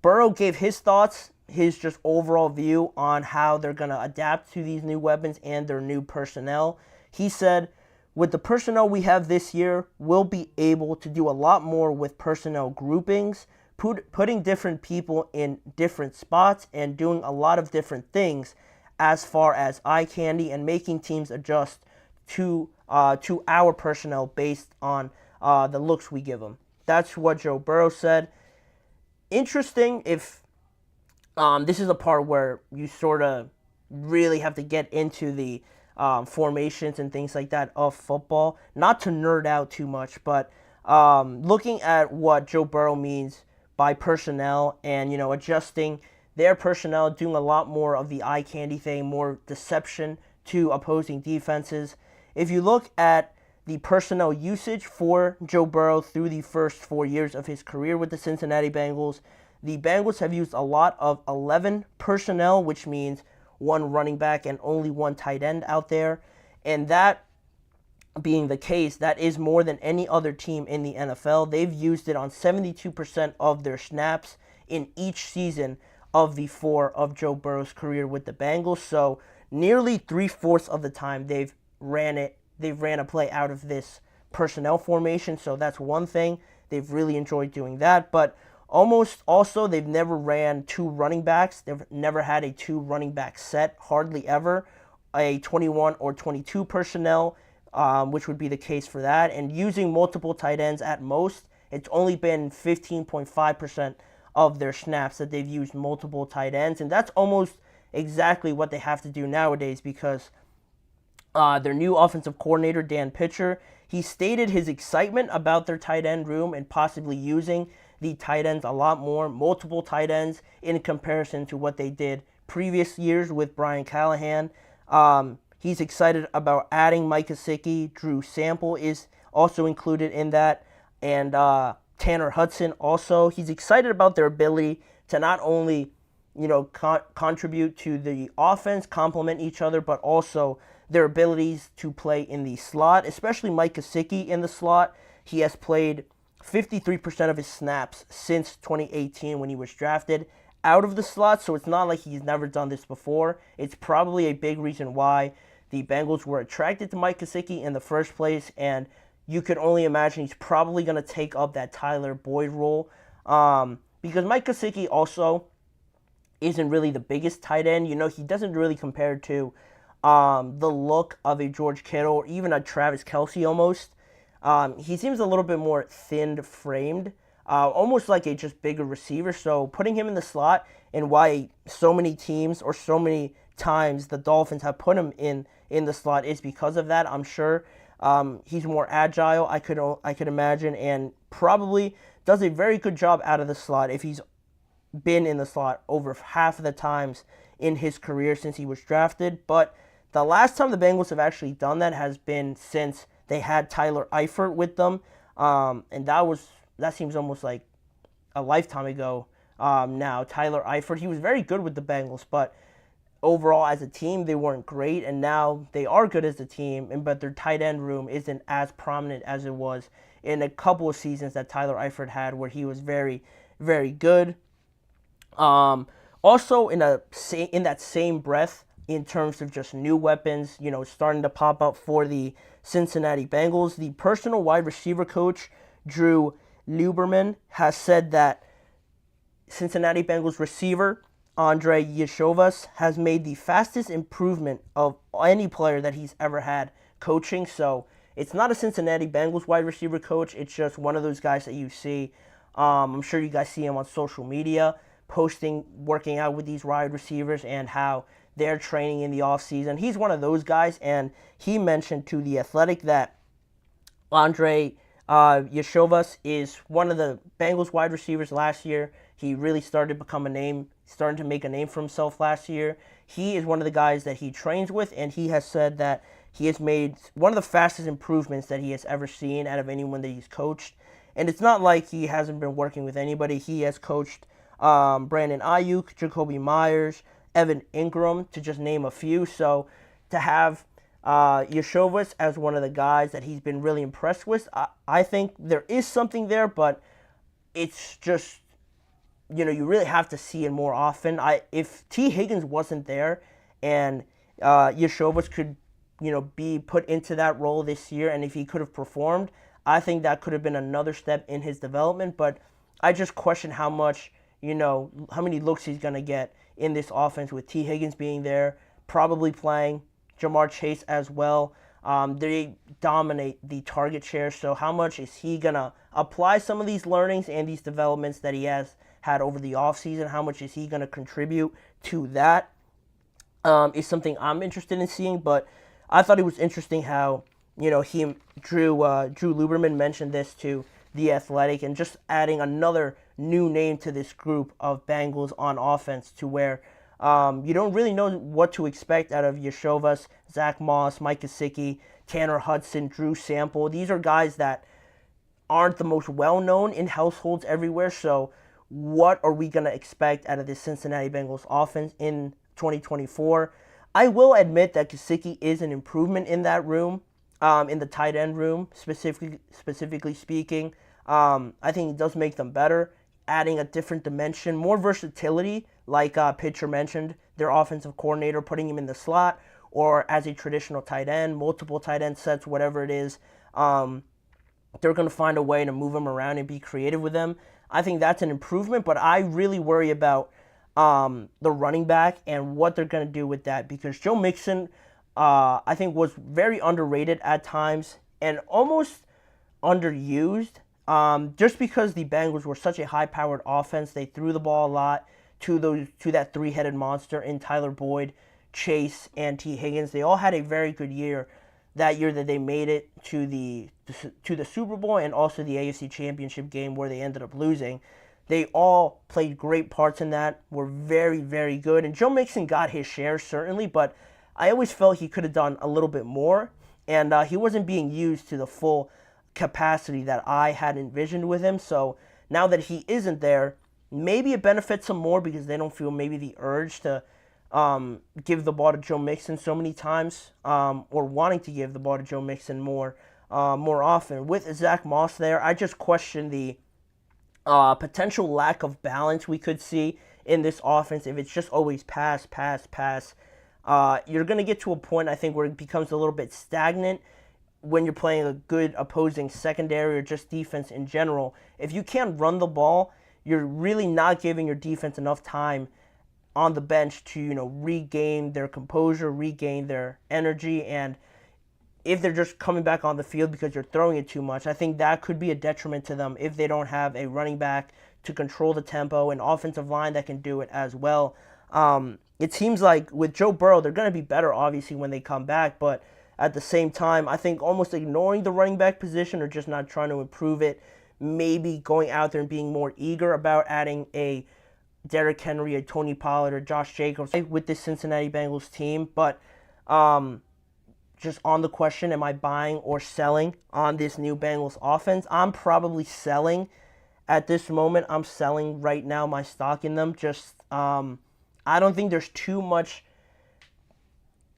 [SPEAKER 1] Burrow gave his thoughts, his just overall view on how they're going to adapt to these new weapons and their new personnel. He said, "With the personnel we have this year, we'll be able to do a lot more with personnel groupings, putting different people in different spots, and doing a lot of different things as far as eye candy, and making teams adjust to our personnel based on the looks we give them." That's what Joe Burrow said. Interesting. If this is a part where you sort of really have to get into the formations and things like that of football. Not to nerd out too much, but looking at what Joe Burrow means by personnel and, adjusting their personnel, doing a lot more of the eye candy thing, more deception to opposing defenses. If you look at the personnel usage for Joe Burrow through the first 4 years of his career with the Cincinnati Bengals, the Bengals have used a lot of 11 personnel, which means one running back and only one tight end out there. And that being the case, that is more than any other team in the NFL. They've used it on 72% of their snaps in each season of the 4 of Joe Burrow's career with the Bengals. So nearly 3/4 of the time they've ran a play out of this personnel formation. So that's one thing. They've really enjoyed doing that. But almost also, they've never ran 2 running backs. They've never had a 2 running back set, hardly ever. A 21 or 22 personnel, which would be the case for that. And using multiple tight ends at most, it's only been 15.5% of their snaps that they've used multiple tight ends. And that's almost exactly what they have to do nowadays, because their new offensive coordinator, Dan Pitcher, he stated his excitement about their tight end room and possibly using the tight ends a lot more, multiple tight ends, in comparison to what they did previous years with Brian Callahan. He's excited about adding Mike Gesicki. Drew Sample is also included in that, and Tanner Hudson also. He's excited about their ability to not only, contribute to the offense, complement each other, but also their abilities to play in the slot, especially Mike Gesicki in the slot. He has played 53% of his snaps since 2018 when he was drafted out of the slot, so it's not like he's never done this before. It's probably a big reason why the Bengals were attracted to Mike Gesicki in the first place, and you could only imagine he's probably going to take up that Tyler Boyd role, because Mike Gesicki also isn't really the biggest tight end. He doesn't really compare to the look of a George Kittle or even a Travis Kelce almost. He seems a little bit more thin-framed, almost like a just bigger receiver. So putting him in the slot, and why so many teams or so many times the Dolphins have put him in the slot, is because of that, I'm sure. He's more agile, I could imagine, and probably does a very good job out of the slot if he's been in the slot over half of the times in his career since he was drafted. But the last time the Bengals have actually done that has been since they had Tyler Eifert with them. And that seems almost like a lifetime ago now. Tyler Eifert, he was very good with the Bengals, but overall as a team they weren't great, and now they are good as a team, but their tight end room isn't as prominent as it was in a couple of seasons that Tyler Eifert had, where he was very, very good. Also, in that same breath, in terms of just new weapons, starting to pop up for the Cincinnati Bengals, the personal wide receiver coach, Drew Lieberman, has said that Cincinnati Bengals receiver Andre Yeshovas has made the fastest improvement of any player that he's ever had coaching. So it's not a Cincinnati Bengals wide receiver coach. It's just one of those guys that you see. I'm sure you guys see him on social media posting, working out with these wide receivers and how they're training in the offseason. He's one of those guys, and he mentioned to The Athletic that Andre Yeshovas is one of the Bengals wide receivers last year. He really started to make a name for himself last year. He is one of the guys that he trains with, and he has said that he has made one of the fastest improvements that he has ever seen out of anyone that he's coached. And it's not like he hasn't been working with anybody. He has coached Brandon Ayuk, Jacoby Myers, Evan Ingram, to just name a few. So to have Yeshovas as one of the guys that he's been really impressed with, I think there is something there, but it's just, you really have to see it more often. If T. Higgins wasn't there and Yeshovas could, be put into that role this year, and if he could have performed, I think that could have been another step in his development. But I just question how much, how many looks he's going to get in this offense with T. Higgins being there, probably playing, Jamar Chase as well. They dominate the target share, so how much is he going to apply some of these learnings and these developments that he has had over the offseason? How much is he going to contribute to that? Is something I'm interested in seeing, but I thought it was interesting how, Drew Lieberman mentioned this to The Athletic, and just adding another new name to this group of Bengals on offense, to where you don't really know what to expect out of Yeshovas, Zach Moss, Mike Gesicki, Tanner Hudson, Drew Sample. These are guys that aren't the most well-known in households everywhere, so what are we going to expect out of this Cincinnati Bengals offense in 2024? I will admit that Gesicki is an improvement in that room, in the tight end room, specifically speaking. I think it does make them better, adding a different dimension, more versatility, like Pitcher mentioned, their offensive coordinator, putting him in the slot or as a traditional tight end, multiple tight end sets, whatever it is. They're going to find a way to move him around and be creative with him. I think that's an improvement, but I really worry about the running back and what they're going to do with that, because Joe Mixon, I think, was very underrated at times and almost underused, just because the Bengals were such a high-powered offense. They threw the ball a lot to that three-headed monster in Tyler Boyd, Chase, and T. Higgins. They all had a very good year that year that they made it to the Super Bowl and also the AFC Championship game where they ended up losing. They all played great parts in that, were very, very good. And Joe Mixon got his share, certainly, but I always felt he could have done a little bit more, and he wasn't being used to the full capacity that I had envisioned with him. So now that he isn't there, maybe it benefits him more because they don't feel maybe the urge to give the ball to Joe Mixon so many times, or wanting to give the ball to Joe Mixon more often. With Zach Moss there, I just question the potential lack of balance we could see in this offense if it's just always pass. You're going to get to a point, I think, where it becomes a little bit stagnant when you're playing a good opposing secondary or just defense in general. If you can't run the ball, you're really not giving your defense enough time on the bench to, regain their composure, regain their energy, and if they're just coming back on the field because you're throwing it too much, I think that could be a detriment to them if they don't have a running back to control the tempo, an offensive line that can do it as well. It seems like with Joe Burrow, they're going to be better, obviously, when they come back, but at the same time, I think almost ignoring the running back position or just not trying to improve it, maybe going out there and being more eager about adding a Derrick Henry, a Tony Pollard, or Josh Jacobs with this Cincinnati Bengals team. But just on the question, am I buying or selling on this new Bengals offense? I'm probably selling at this moment. I'm selling right now my stock in them. Just I don't think there's too much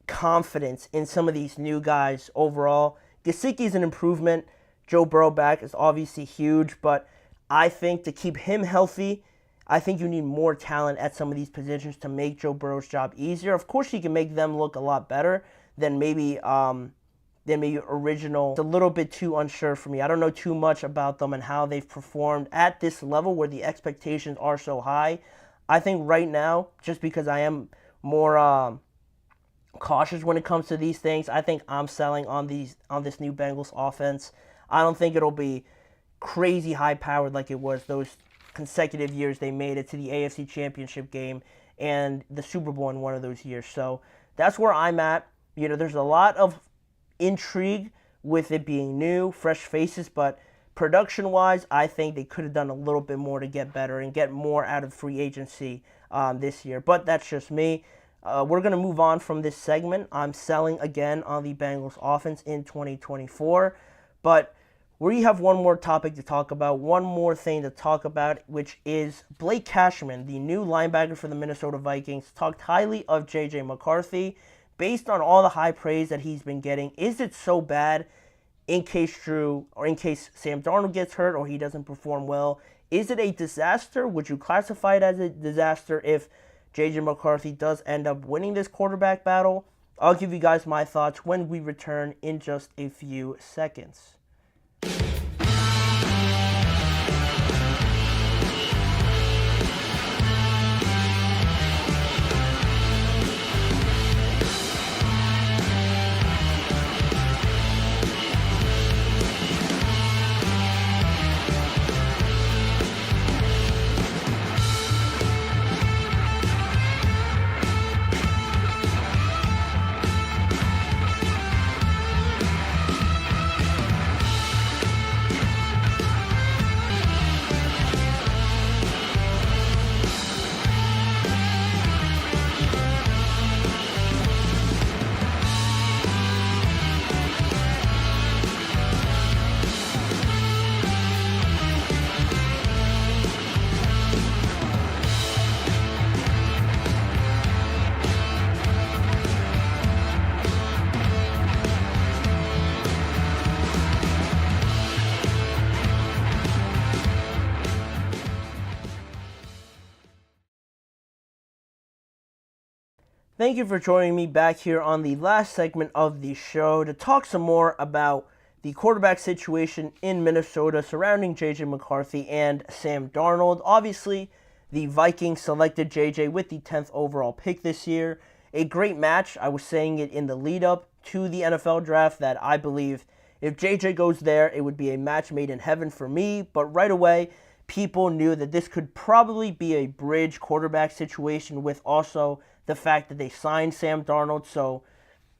[SPEAKER 1] confidence in some of these new guys overall. Gesicki is an improvement. Joe Burrow back is obviously huge, but I think to keep him healthy, I think you need more talent at some of these positions to make Joe Burrow's job easier. Of course, he can make them look a lot better than maybe original. It's a little bit too unsure for me. I don't know too much about them and how they've performed at this level where the expectations are so high. I think right now, just because I am more cautious when it comes to these things, I think I'm selling on this new Bengals offense. I don't think it'll be crazy high powered like it was those consecutive years they made it to the AFC Championship game and the Super Bowl in one of those years. So that's where I'm at. There's a lot of intrigue with it being new, fresh faces, but production-wise, I think they could have done a little bit more to get better and get more out of free agency this year. But that's just me. We're going to move on from this segment. I'm selling again on the Bengals offense in 2024. But we have one more topic to talk about, one more thing to talk about, which is Blake Cashman, the new linebacker for the Minnesota Vikings, talked highly of J.J. McCarthy. Based on all the high praise that he's been getting, is it so bad in case Sam Darnold gets hurt or he doesn't perform well? Is it a disaster? Would you classify it as a disaster if J.J. McCarthy does end up winning this quarterback battle? I'll give you guys my thoughts when we return in just a few seconds. Thank you for joining me back here on the last segment of the show to talk some more about the quarterback situation in Minnesota surrounding J.J. McCarthy and Sam Darnold. Obviously, the Vikings selected J.J. with the 10th overall pick this year. A great match. I was saying it in the lead-up to the NFL draft that I believe if J.J. goes there, it would be a match made in heaven for me. But right away, people knew that this could probably be a bridge quarterback situation with also the fact that they signed Sam Darnold, so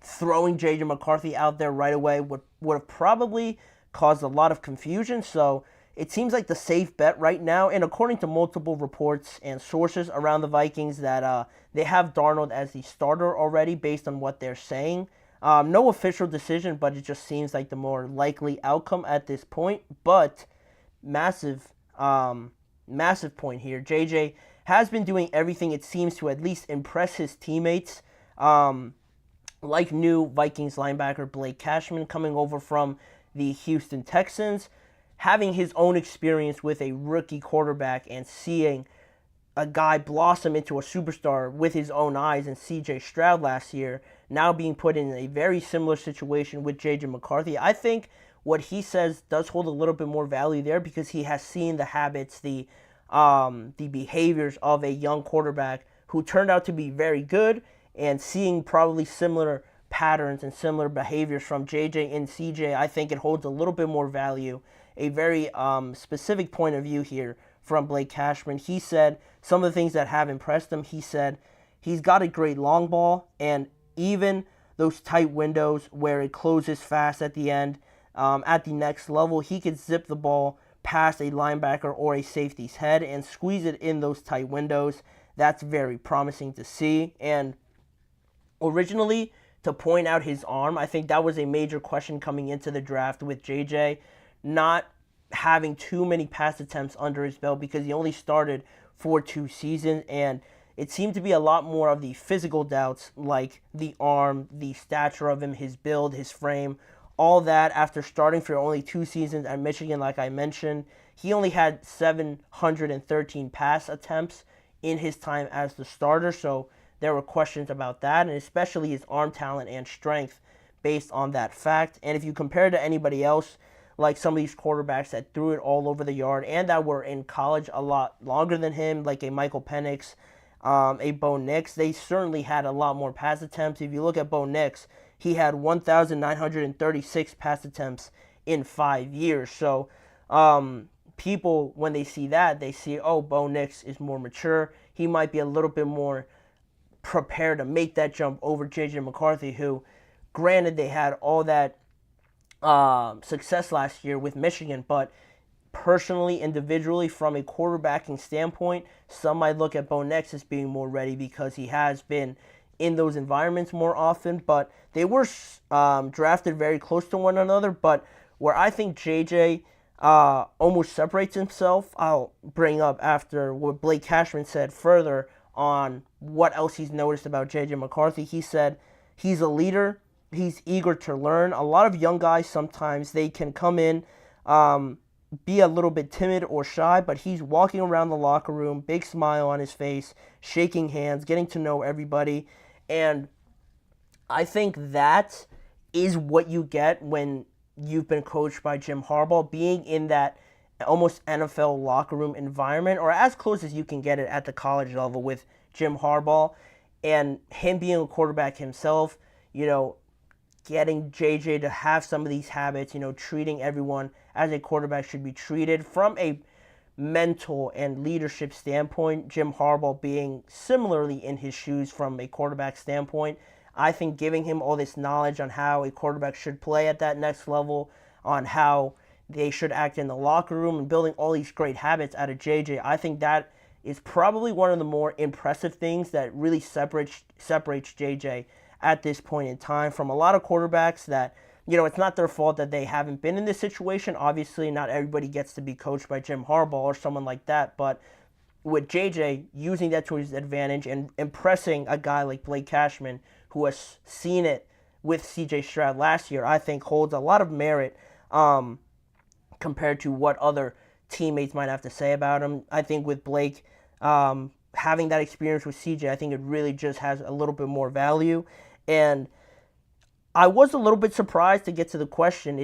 [SPEAKER 1] throwing J.J. McCarthy out there right away would have probably caused a lot of confusion. So it seems like the safe bet right now, and according to multiple reports and sources around the Vikings, that they have Darnold as the starter already based on what they're saying. No official decision, but it just seems like the more likely outcome at this point. But massive point here. J.J. has been doing everything, it seems, to at least impress his teammates, like new Vikings linebacker Blake Cashman coming over from the Houston Texans, having his own experience with a rookie quarterback and seeing a guy blossom into a superstar with his own eyes in C.J. Stroud last year, now being put in a very similar situation with J.J. McCarthy. I think what he says does hold a little bit more value there because he has seen the habits, the behaviors of a young quarterback who turned out to be very good, and seeing probably similar patterns and similar behaviors from JJ and CJ, I think it holds a little bit more value. A very specific point of view here from Blake Cashman. He said some of the things that have impressed him. He said he's got a great long ball, and even those tight windows where it closes fast at the end, at the next level, he could zip the ball past a linebacker or a safety's head and squeeze it in those tight windows. That's very promising to see. And originally, to point out his arm, I think that was a major question coming into the draft with JJ not having too many pass attempts under his belt because he only started for 2 seasons, and it seemed to be a lot more of the physical doubts, like the arm, the stature of him, his build, his frame, all that after starting for only 2 seasons at Michigan, like I mentioned. He only had 713 pass attempts in his time as the starter, so there were questions about that, and especially his arm talent and strength based on that fact. And if you compare to anybody else, like some of these quarterbacks that threw it all over the yard and that were in college a lot longer than him, like a Michael Penix, a Bo Nix, they certainly had a lot more pass attempts. If you look at Bo Nix, he had 1,936 pass attempts in 5 years. So people, when they see that, they see, oh, Bo Nix is more mature. He might be a little bit more prepared to make that jump over J.J. McCarthy, who, granted, they had all that success last year with Michigan, but personally, individually, from a quarterbacking standpoint, some might look at Bo Nix as being more ready because he has been in those environments more often, but they were drafted very close to one another. But where I think JJ almost separates himself, I'll bring up after what Blake Cashman said further on what else he's noticed about JJ McCarthy. He said he's a leader. He's eager to learn. A lot of young guys, sometimes they can come in, be a little bit timid or shy, but he's walking around the locker room, big smile on his face, shaking hands, getting to know everybody. And I think that is what you get when you've been coached by Jim Harbaugh, being in that almost NFL locker room environment, or as close as you can get it at the college level with Jim Harbaugh, and him being a quarterback himself, getting JJ to have some of these habits, treating everyone as a quarterback should be treated from a mental and leadership standpoint, Jim Harbaugh being similarly in his shoes from a quarterback standpoint. I think giving him all this knowledge on how a quarterback should play at that next level, on how they should act in the locker room, and building all these great habits out of JJ, I think that is probably one of the more impressive things that really separates JJ at this point in time from a lot of quarterbacks that, it's not their fault that they haven't been in this situation. Obviously, not everybody gets to be coached by Jim Harbaugh or someone like that, but with JJ using that to his advantage and impressing a guy like Blake Cashman, who has seen it with CJ Stroud last year, I think holds a lot of merit compared to what other teammates might have to say about him. I think with Blake having that experience with CJ, I think it really just has a little bit more value. And I was a little bit surprised to get to the question,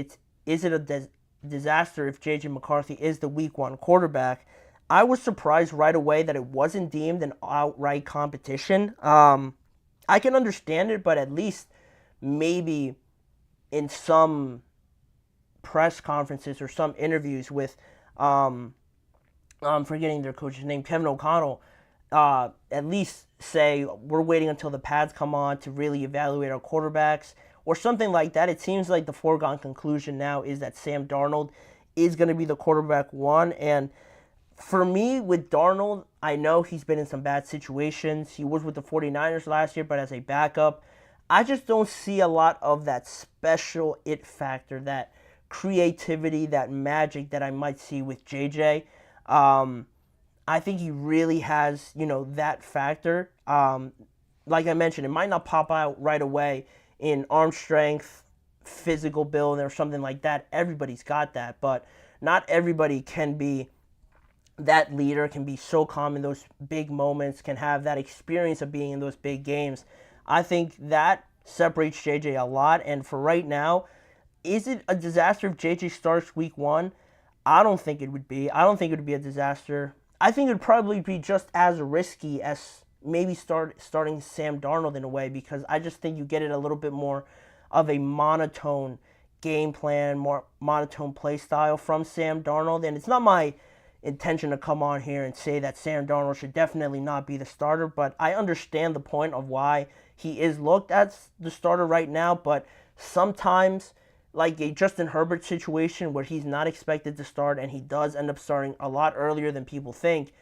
[SPEAKER 1] is it a disaster if J.J. McCarthy is the week 1 quarterback? I was surprised right away that it wasn't deemed an outright competition. I can understand it, but at least maybe in some press conferences or some interviews with, I'm forgetting their coach's name, Kevin O'Connell, at least say we're waiting until the pads come on to really evaluate our quarterbacks or something like that. It seems like the foregone conclusion now is that Sam Darnold is going to be the quarterback 1. And for me, with Darnold, I know he's been in some bad situations. He was with the 49ers last year, but as a backup, I just don't see a lot of that special it factor, that creativity, that magic that I might see with JJ. I think he really has, that factor. Like I mentioned, it might not pop out right away in arm strength, physical build, or something like that. Everybody's got that, but not everybody can be that leader, can be so calm in those big moments, can have that experience of being in those big games. I think that separates JJ a lot, and for right now, is it a disaster if JJ starts week 1? I don't think it would be. I don't think it would be a disaster. I think it would probably be just as risky as maybe starting Sam Darnold in a way, because I just think you get it a little bit more of a monotone game plan, more monotone play style from Sam Darnold. And it's not my intention to come on here and say that Sam Darnold should definitely not be the starter, but I understand the point of why he is looked at the starter right now. But sometimes like a Justin Herbert situation where he's not expected to start and he does end up starting a lot earlier than people think,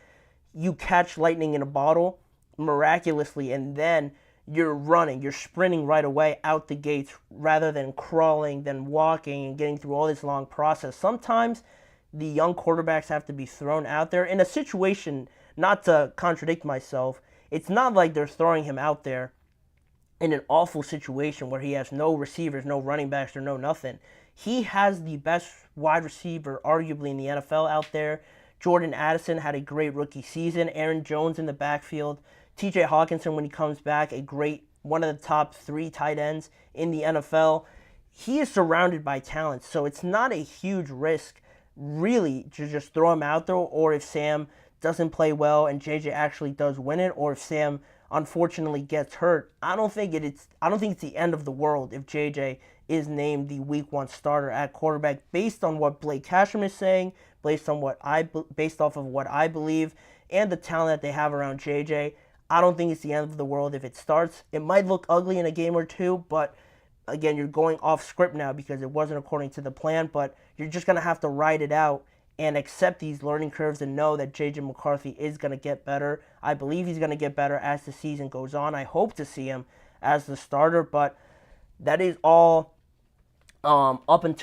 [SPEAKER 1] you catch lightning in a bottle miraculously, and then you're sprinting right away out the gates rather than crawling, then walking and getting through all this long process. Sometimes the young quarterbacks have to be thrown out there in a situation, not to contradict myself, it's not like they're throwing him out there in an awful situation where he has no receivers, no running backs, or no nothing. He has the best wide receiver arguably in the NFL out there. Jordan Addison had a great rookie season. Aaron Jones in the backfield. TJ Hawkinson, when he comes back, one of the top 3 tight ends in the NFL. He is surrounded by talent, so it's not a huge risk, really, to just throw him out there, or if Sam doesn't play well and JJ actually does win it, or if Sam unfortunately gets hurt. I don't think it's the end of the world if JJ is named the Week 1 starter at quarterback, based on what Blake Cashman is saying, based off of what I believe, and the talent that they have around JJ. I don't think it's the end of the world if it starts. It might look ugly in a game or two, but again, you're going off script now because it wasn't according to the plan, but you're just going to have to ride it out and accept these learning curves and know that J.J. McCarthy is going to get better. I believe he's going to get better as the season goes on. I hope to see him as the starter, but that is all up in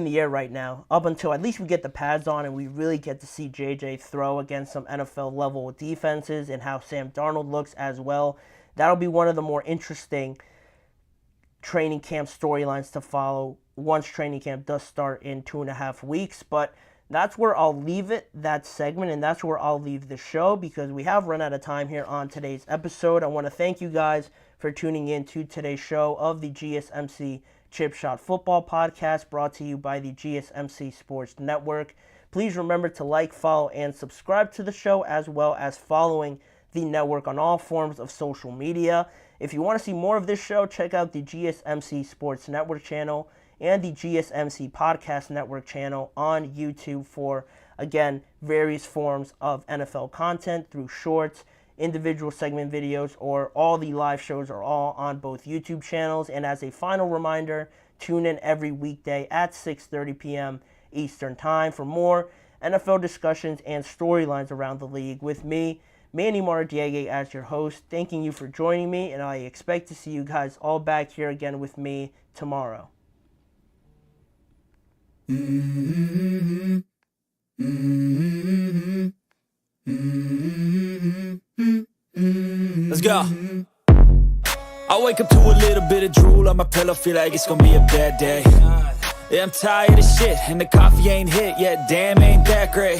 [SPEAKER 1] the air right now, up until at least we get the pads on and we really get to see JJ throw against some NFL level defenses and how Sam Darnold looks as well. That'll be one of the more interesting training camp storylines to follow once training camp does start in 2.5 weeks. But that's where I'll leave it, that segment, and that's where I'll leave the show because we have run out of time here on today's episode. I want to thank you guys for tuning in to today's show of the GSMC Chip Shot Football Podcast, brought to you by the GSMC Sports Network. Please remember to like, follow, and subscribe to the show, as well as following the network on all forms of social media. If you want to see more of this show, check out the GSMC Sports Network channel and the GSMC Podcast Network channel on YouTube for, again, various forms of NFL content through shorts, individual segment videos, or all the live shows are all on both YouTube channels. And as a final reminder, tune in every weekday at 6:30 p.m. Eastern Time for more NFL discussions and storylines around the league with me, Manny Maradiaga, as your host. Thanking you for joining me, and I expect to see you guys all back here again with me tomorrow.
[SPEAKER 3] Let's go. I wake up to a little bit of drool on my pillow, feel like it's gonna be a bad day. Yeah, I'm tired of shit, and the coffee ain't hit yet, damn, ain't that great.